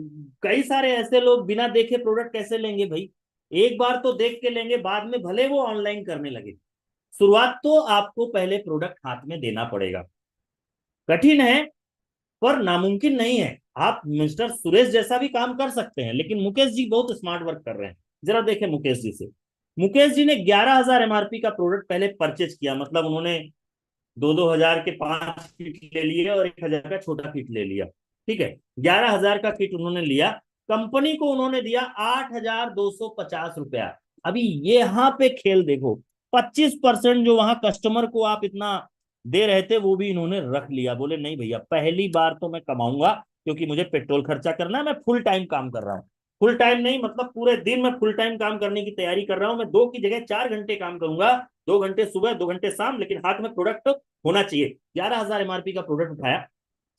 कई सारे ऐसे लोग बिना देखे प्रोडक्ट कैसे लेंगे भाई? एक बार तो देख के लेंगे, बाद में भले वो ऑनलाइन करने लगे। शुरुआत तो आपको पहले प्रोडक्ट हाथ में देना पड़ेगा। कठिन है पर नामुमकिन नहीं है। आप मिस्टर सुरेश जैसा भी काम कर सकते हैं, लेकिन मुकेश जी बहुत स्मार्ट वर्क कर रहे हैं। जरा देखें मुकेश जी से। मुकेश जी ने 11,000 एमआरपी का प्रोडक्ट पहले परचेज किया, मतलब उन्होंने 2-2 हजार के 5 किट ले लिए और 1,000 का छोटा किट ले लिया। ठीक है, 11,000 का किट उन्होंने लिया, कंपनी को उन्होंने दिया 8,250 रुपया। अभी ये यहाँ पे खेल देखो, 25% जो वहां कस्टमर को आप इतना दे रहे थे वो भी इन्होंने रख लिया। बोले नहीं भैया, पहली बार तो मैं कमाऊंगा क्योंकि मुझे पेट्रोल खर्चा करना है, मैं फुल टाइम काम कर रहा हूँ। फुल टाइम नहीं मतलब पूरे दिन मैं फुल टाइम काम करने की तैयारी कर रहा हूँ। मैं 2 की जगह 4 घंटे काम करूंगा, 2 घंटे सुबह 2 घंटे शाम, लेकिन हाथ में प्रोडक्ट होना चाहिए। 11,000 एमआरपी का प्रोडक्ट उठाया,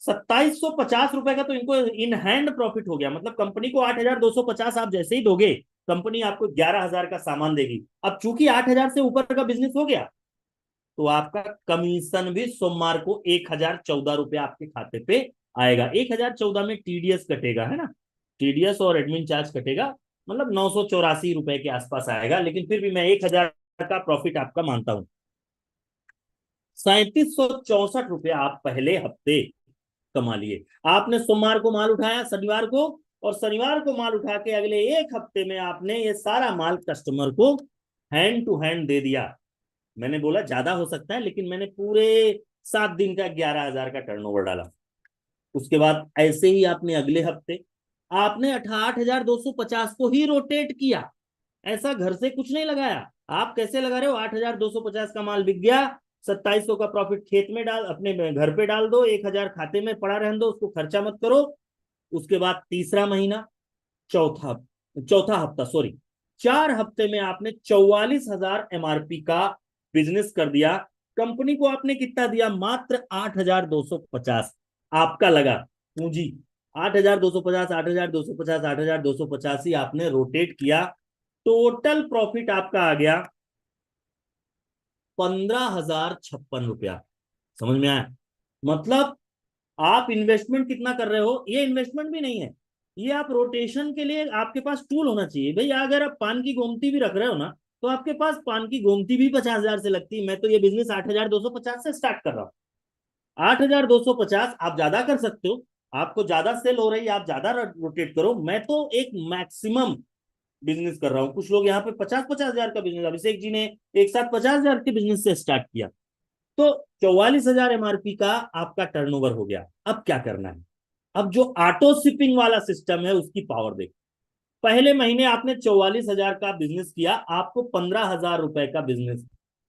2,750 रुपए का तो इनको इन हैंड प्रॉफिट हो गया। मतलब कंपनी को 8,250 आप जैसे ही दोगे, कंपनी आपको 11,000 का सामान देगी। अब चूंकि 8,000 से ऊपर का बिजनेस हो गया तो आपका कमीशन भी सोमवार को 1,014 रुपए आपके खाते पे आएगा। 1,014 में टीडीएस कटेगा, है ना, टीडीएस और एडमिन चार्ज कटेगा, मतलब 984 रुपए के आसपास आएगा। लेकिन फिर भी मैं 1,000 का प्रॉफिट आपका मानता हूं। 3,764 रुपए आप पहले हफ्ते कमा लिए। आपने सोमवार को माल उठाया, शनिवार को, और शनिवार को माल उठा के अगले एक हफ्ते में आपने ये सारा माल कस्टमर को हैंड टू हैंड दे दिया। मैंने बोला ज्यादा हो सकता है, लेकिन मैंने पूरे 7 दिन का 11,000 का टर्नओवर डाला। उसके बाद ऐसे ही आपने अगले हफ्ते आपने 8,250 को ही रोटेट किया। ऐसा घर से कुछ नहीं लगाया। आप कैसे लगा रहे हो, 8,250 का माल बिक गया, 2,700 का प्रॉफिट खेत में डाल, अपने घर पे डाल दो, 1,000 खाते में पड़ा रहने दो, उसको खर्चा मत करो। उसके बाद तीसरा महीना, चौथा हफ्ता, सॉरी 4 हफ्ते में आपने 44,000 एमआरपी का बिजनेस कर दिया। कंपनी को आपने कितना दिया, मात्र 8,250 आपका लगा पूंजी। 8,250, 8,250, 8,250 ही आपने रोटेट किया। टोटल प्रॉफिट आपका आ गया 15,056 रुपया। समझ में आया? मतलब आप इन्वेस्टमेंट कितना कर रहे हो, ये इन्वेस्टमेंट भी नहीं है, ये आप रोटेशन के लिए आपके पास टूल होना चाहिए। भाई अगर आप पान की गोमती भी रख रहे हो ना, तो आपके पास पान की गोमती भी 50,000 से लगती है। मैं तो ये बिजनेस 8,250 से स्टार्ट कर रहा हूँ। 8,250 आप ज्यादा कर सकते हो, आपको ज्यादा सेल हो रही है, आप ज्यादा रोटेट करो। मैं तो एक मैक्सिमम बिजनेस कर रहा हूँ। कुछ लोग यहाँ पे 50,000 का बिजनेस, अभिषेक जी ने एक साथ 50,000 के बिजनेस से स्टार्ट किया। तो 44,000 एमआरपी का आपका टर्नओवर हो गया। अब क्या करना है, अब जो ऑटो शिपिंग वाला सिस्टम है उसकी पावर देखो। पहले महीने आपने 44,000 का बिजनेस किया, आपको 15,000 रुपए का बिजनेस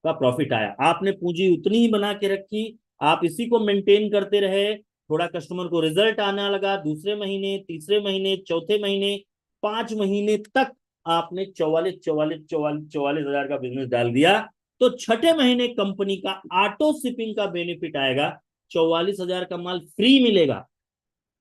का प्रॉफिट आया। आपने पूंजी उतनी ही बना के रखी, आप इसी को मेंटेन करते रहे। थोड़ा कस्टमर को रिजल्ट आने लगा, दूसरे महीने, तीसरे महीने, चौथे महीने, 5 महीने तक आपने 44,000 का बिजनेस डाल दिया। तो छठे महीने कंपनी का ऑटो शिपिंग का बेनिफिट आएगा, 44,000 का माल फ्री मिलेगा।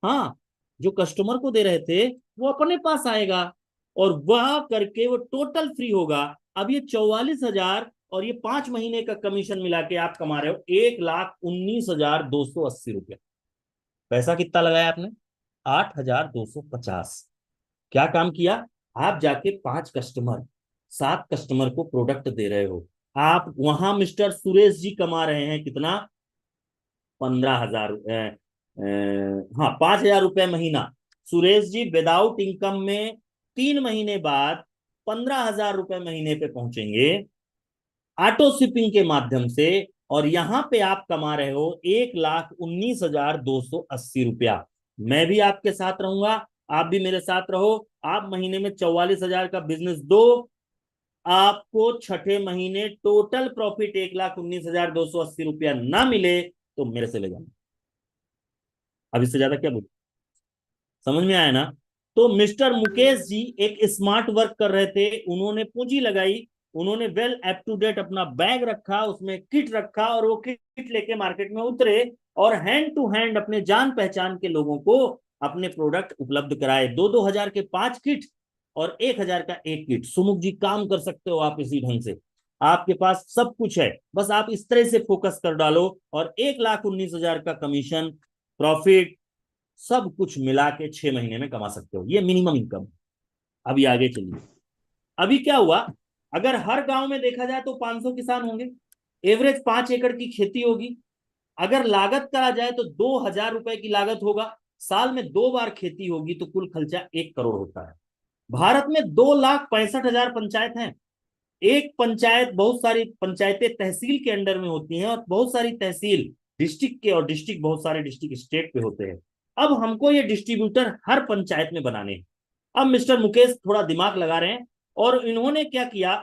हाँ, जो कस्टमर को दे रहे थे वो अपने पास आएगा और वह करके वो टोटल फ्री होगा। अब ये 44,000 और ये 5 महीने का कमीशन मिला के आप कमा रहे हो 1,19,280 रुपया। पैसा कितना लगाया आपने, 8,250। क्या काम किया, आप जाके 7 कस्टमर को प्रोडक्ट दे रहे हो। आप वहां मिस्टर सुरेश जी कमा रहे हैं कितना, 15,000, हाँ 5,000 रुपए महीना। सुरेश जी विदाउट इनकम में 3 महीने बाद 15,000 रुपए महीने पे पहुंचेंगे ऑटो शिपिंग के माध्यम से। और यहां पे आप कमा रहे हो 1,19,280 रुपया। मैं भी आपके साथ रहूंगा, आप भी मेरे साथ रहो। आप महीने में 44,000 का बिजनेस दो, आपको छठे महीने टोटल प्रॉफिट 1,19,280 रुपया ना मिले तो मेरे से ले जाना। अब इससे ज्यादा क्या बोलूं, समझ में आया ना? तो मिस्टर मुकेश जी एक स्मार्ट वर्क कर रहे थे, उन्होंने पूंजी लगाई, उन्होंने वेल अप टू डेट अपना बैग रखा, उसमें किट रखा और वो किट लेके मार्केट में उतरे और हैंड टू हैंड अपने जान पहचान के लोगों को अपने प्रोडक्ट उपलब्ध कराए। 2-2 हजार के 5 किट और 1,000 का 1 किट। सुमुख जी काम कर सकते हो आप इसी ढंग से, आपके पास सब कुछ है, बस आप इस तरह से फोकस कर डालो और 1,19,000 का कमीशन, प्रॉफिट, सब कुछ मिला के 6 महीने में कमा सकते हो। ये मिनिमम इनकम। अभी आगे चलिए। अभी क्या हुआ, अगर हर गांव में देखा जाए तो 500 किसान होंगे, एवरेज 5 एकड़ की खेती होगी। अगर लागत करा जाए तो 2,000 रुपए की लागत होगा, साल में 2 बार खेती होगी तो कुल खर्चा 1 करोड़ होता है। भारत में 2,65,000 पंचायत हैं। एक पंचायत, बहुत सारी पंचायतें तहसील के अंडर में होती हैं और बहुत सारी तहसील डिस्ट्रिक्ट के, और डिस्ट्रिक्ट बहुत सारे डिस्ट्रिक्ट स्टेट पे होते हैं। अब हमको ये डिस्ट्रीब्यूटर हर पंचायत में बनाने हैं। अब मिस्टर मुकेश थोड़ा दिमाग लगा रहे हैं और इन्होंने क्या किया,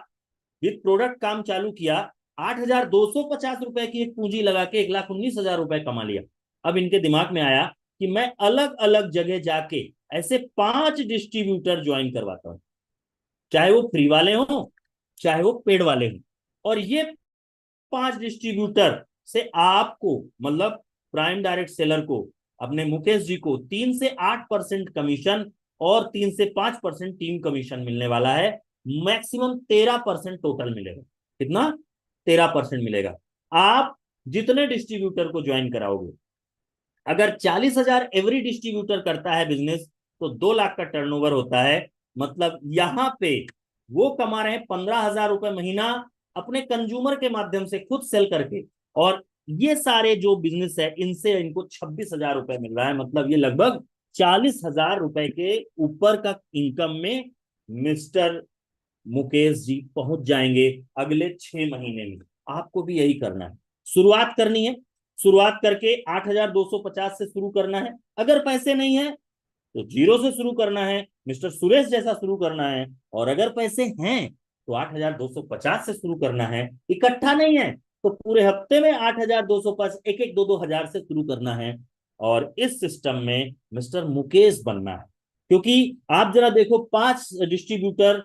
विद प्रोडक्ट काम चालू किया। 8,250 रुपए की एक पूंजी लगा के 1,19,000 रुपए कमा लिया। अब इनके दिमाग में आया कि मैं अलग अलग जगह जाके ऐसे 5 डिस्ट्रीब्यूटर ज्वाइन करवाता हूं, चाहे वो फ्री वाले हों चाहे वो पेड वाले हों। और ये 5 डिस्ट्रीब्यूटर से आपको, मतलब प्राइम डायरेक्ट सेलर को, अपने मुकेश जी को 3 से 8% कमीशन और 3 से 5% टीम कमीशन मिलने वाला है। मैक्सिमम 13% टोटल मिलेगा। कितना? 13% मिलेगा। आप जितने डिस्ट्रीब्यूटर को ज्वाइन कराओगे, अगर 40,000 एवरी डिस्ट्रीब्यूटर करता है बिजनेस तो 2 लाख का टर्नओवर होता है। मतलब यहां पे वो कमा रहे हैं 15,000 रुपए महीना अपने कंज्यूमर के माध्यम से खुद सेल करके, और ये सारे जो बिजनेस है इनसे इनको 26,000 रुपए मिल रहा है। मतलब ये लगभग 40,000 रुपए के ऊपर का इनकम में मिस्टर मुकेश जी पहुंच जाएंगे अगले 6 महीने में। आपको भी यही करना है, शुरुआत करनी है। शुरुआत करके 8,250 से शुरू करना है। अगर पैसे नहीं है तो 0 से शुरू करना है, मिस्टर सुरेश जैसा शुरू करना है। और अगर पैसे हैं तो 8,250 से शुरू करना है। इकट्ठा नहीं है तो पूरे हफ्ते में 8,250, एक एक 2-2 हजार से शुरू करना है। और इस सिस्टम में मिस्टर मुकेश बनना है। क्योंकि आप जरा देखो, 5 डिस्ट्रीब्यूटर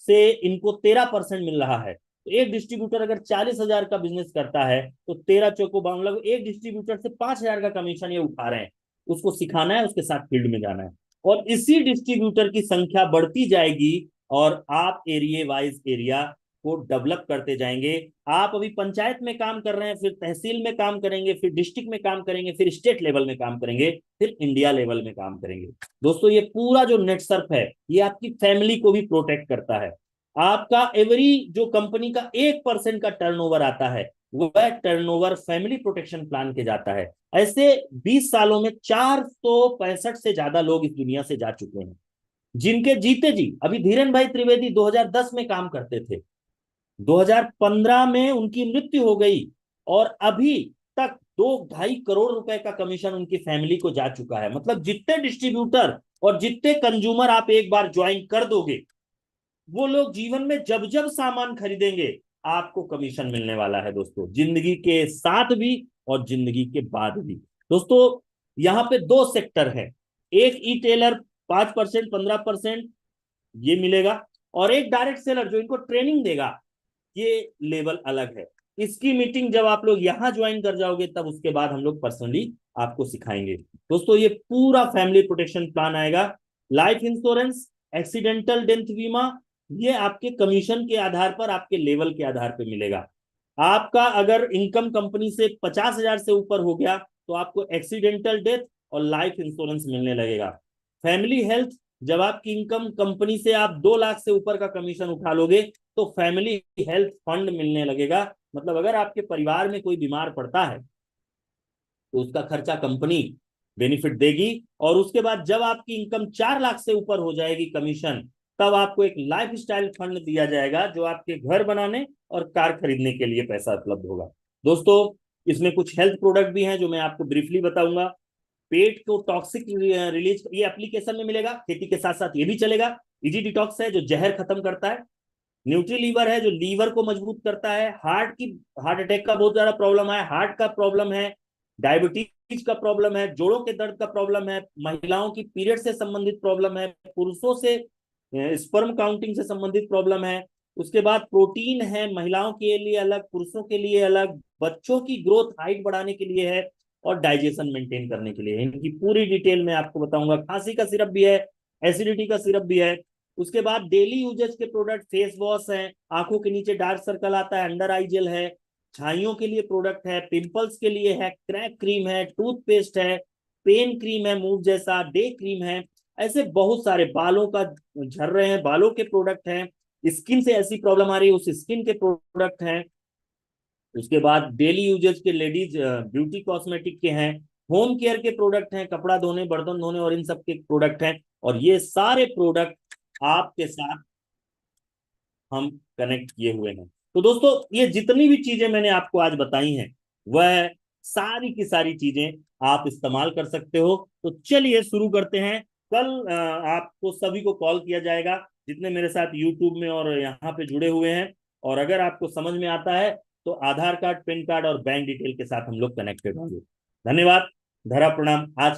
से इनको 13% मिल रहा है। तो एक डिस्ट्रीब्यूटर अगर 40,000 का बिजनेस करता है तो 13 चौको 52, लगभग एक डिस्ट्रीब्यूटर से 5,000 का कमीशन ये उठा रहे हैं। उसको सिखाना है, उसके साथ फील्ड में जाना है, और इसी डिस्ट्रीब्यूटर की संख्या बढ़ती जाएगी और आप एरिया वाइज एरिया को डेवलप करते जाएंगे। आप अभी पंचायत में काम कर रहे हैं, फिर तहसील में काम करेंगे, फिर डिस्ट्रिक्ट में काम करेंगे, फिर स्टेट लेवल में काम करेंगे, फिर इंडिया लेवल में काम करेंगे। दोस्तों, ये पूरा जो नेटसर्फ है ये आपकी फैमिली को भी प्रोटेक्ट करता है। आपका एवरी जो कंपनी का 1% का टर्नओवर आता है वह टर्नओवर फैमिली प्रोटेक्शन प्लान के जाता है। ऐसे 20 सालों में 465 से ज्यादा लोग इस दुनिया से जा चुके हैं, जिनके जीते जी, अभी धीरेन भाई त्रिवेदी 2010 में काम करते थे, 2015 में उनकी मृत्यु हो गई, और अभी तक 2-2.5 करोड़ रुपए का कमीशन उनकी फैमिली को जा चुका है। मतलब जितने डिस्ट्रीब्यूटर और जितने कंज्यूमर आप एक बार ज्वाइन कर दोगे, वो लोग जीवन में जब जब सामान खरीदेंगे आपको कमीशन मिलने वाला है। दोस्तों, जिंदगी के साथ भी और जिंदगी के बाद भी। दोस्तों, यहाँ पे 2 सेक्टर है, एक ई टेलर 5%, 15% ये मिलेगा, और एक डायरेक्ट सेलर जो इनको ट्रेनिंग देगा, ये लेवल अलग है। इसकी मीटिंग जब आप लोग यहाँ ज्वाइन कर जाओगे तब उसके बाद हम लोग पर्सनली आपको सिखाएंगे। दोस्तों, ये पूरा फैमिली प्रोटेक्शन प्लान आएगा। लाइफ इंश्योरेंस, एक्सीडेंटल डेथ बीमा, ये आपके कमीशन के आधार पर, आपके लेवल के आधार पर मिलेगा। आपका अगर इनकम कंपनी से 50,000 से ऊपर हो गया तो आपको एक्सीडेंटल डेथ और लाइफ इंश्योरेंस मिलने लगेगा। फैमिली हेल्थ, जब आपकी इनकम कंपनी से आप 2 लाख से ऊपर का कमीशन उठा लोगे तो फैमिली हेल्थ फंड मिलने लगेगा। मतलब अगर आपके परिवार में कोई बीमार पड़ता है तो उसका खर्चा कंपनी बेनिफिट देगी। और उसके बाद जब आपकी इनकम 4 लाख से ऊपर हो जाएगी कमीशन, तब आपको एक लाइफ स्टाइल फंड दिया जाएगा जो आपके घर बनाने और कार खरीदने के लिए पैसा उपलब्ध होगा। दोस्तों, इसमें कुछ हेल्थ प्रोडक्ट भी हैं जो मैं आपको ब्रीफली बताऊंगा। पेट को टॉक्सिक रिलीज ये एप्लीकेशन में मिलेगा, खेती के साथ साथ ये भी चलेगा। इजी डिटॉक्स है जो जहर खत्म करता है। न्यूट्री लीवर है जो लीवर को मजबूत करता है। हार्ट अटैक का बहुत ज्यादा प्रॉब्लम है, हार्ट का प्रॉब्लम है, डायबिटीज का प्रॉब्लम है, जोड़ों के दर्द का प्रॉब्लम है, महिलाओं की पीरियड से संबंधित प्रॉब्लम है, पुरुषों से स्पर्म काउंटिंग से संबंधित प्रॉब्लम है। उसके बाद प्रोटीन है, महिलाओं के लिए अलग, पुरुषों के लिए अलग, बच्चों की ग्रोथ हाइट बढ़ाने के लिए है, और डाइजेशन मेंटेन करने के लिए। इनकी पूरी डिटेल में आपको बताऊंगा। खांसी का सिरप भी है, एसिडिटी का सिरप भी है। उसके बाद डेली यूजेज के प्रोडक्ट, फेस वॉश है, आंखों के नीचे डार्क सर्कल आता है, अंडर आई जेल है, छाइयों के लिए प्रोडक्ट है, पिंपल्स के लिए है, क्रैक क्रीम है, टूथपेस्ट है, पेन क्रीम है, मूव जैसा डे क्रीम है। ऐसे बहुत सारे, बालों का झड़ रहे हैं बालों के प्रोडक्ट हैं, स्किन से ऐसी प्रॉब्लम आ रही है उस स्किन के प्रोडक्ट हैं। उसके बाद डेली यूजेज के लेडीज ब्यूटी कॉस्मेटिक के हैं, होम केयर के प्रोडक्ट हैं, कपड़ा धोने, बर्तन धोने और इन सब के प्रोडक्ट हैं। और ये सारे प्रोडक्ट आपके साथ हम कनेक्ट किए हुए हैं। तो दोस्तों, ये जितनी भी चीजें मैंने आपको आज बताई हैं, वह सारी की सारी चीजें आप इस्तेमाल कर सकते हो। तो चलिए शुरू करते हैं। कल आपको सभी को कॉल किया जाएगा, जितने मेरे साथ यूट्यूब में और यहाँ पे जुड़े हुए हैं। और अगर आपको समझ में आता है तो आधार कार्ड, पैन कार्ड और बैंक डिटेल के साथ हम लोग कनेक्टेड होंगे। धन्यवाद, धरा प्रणाम। आज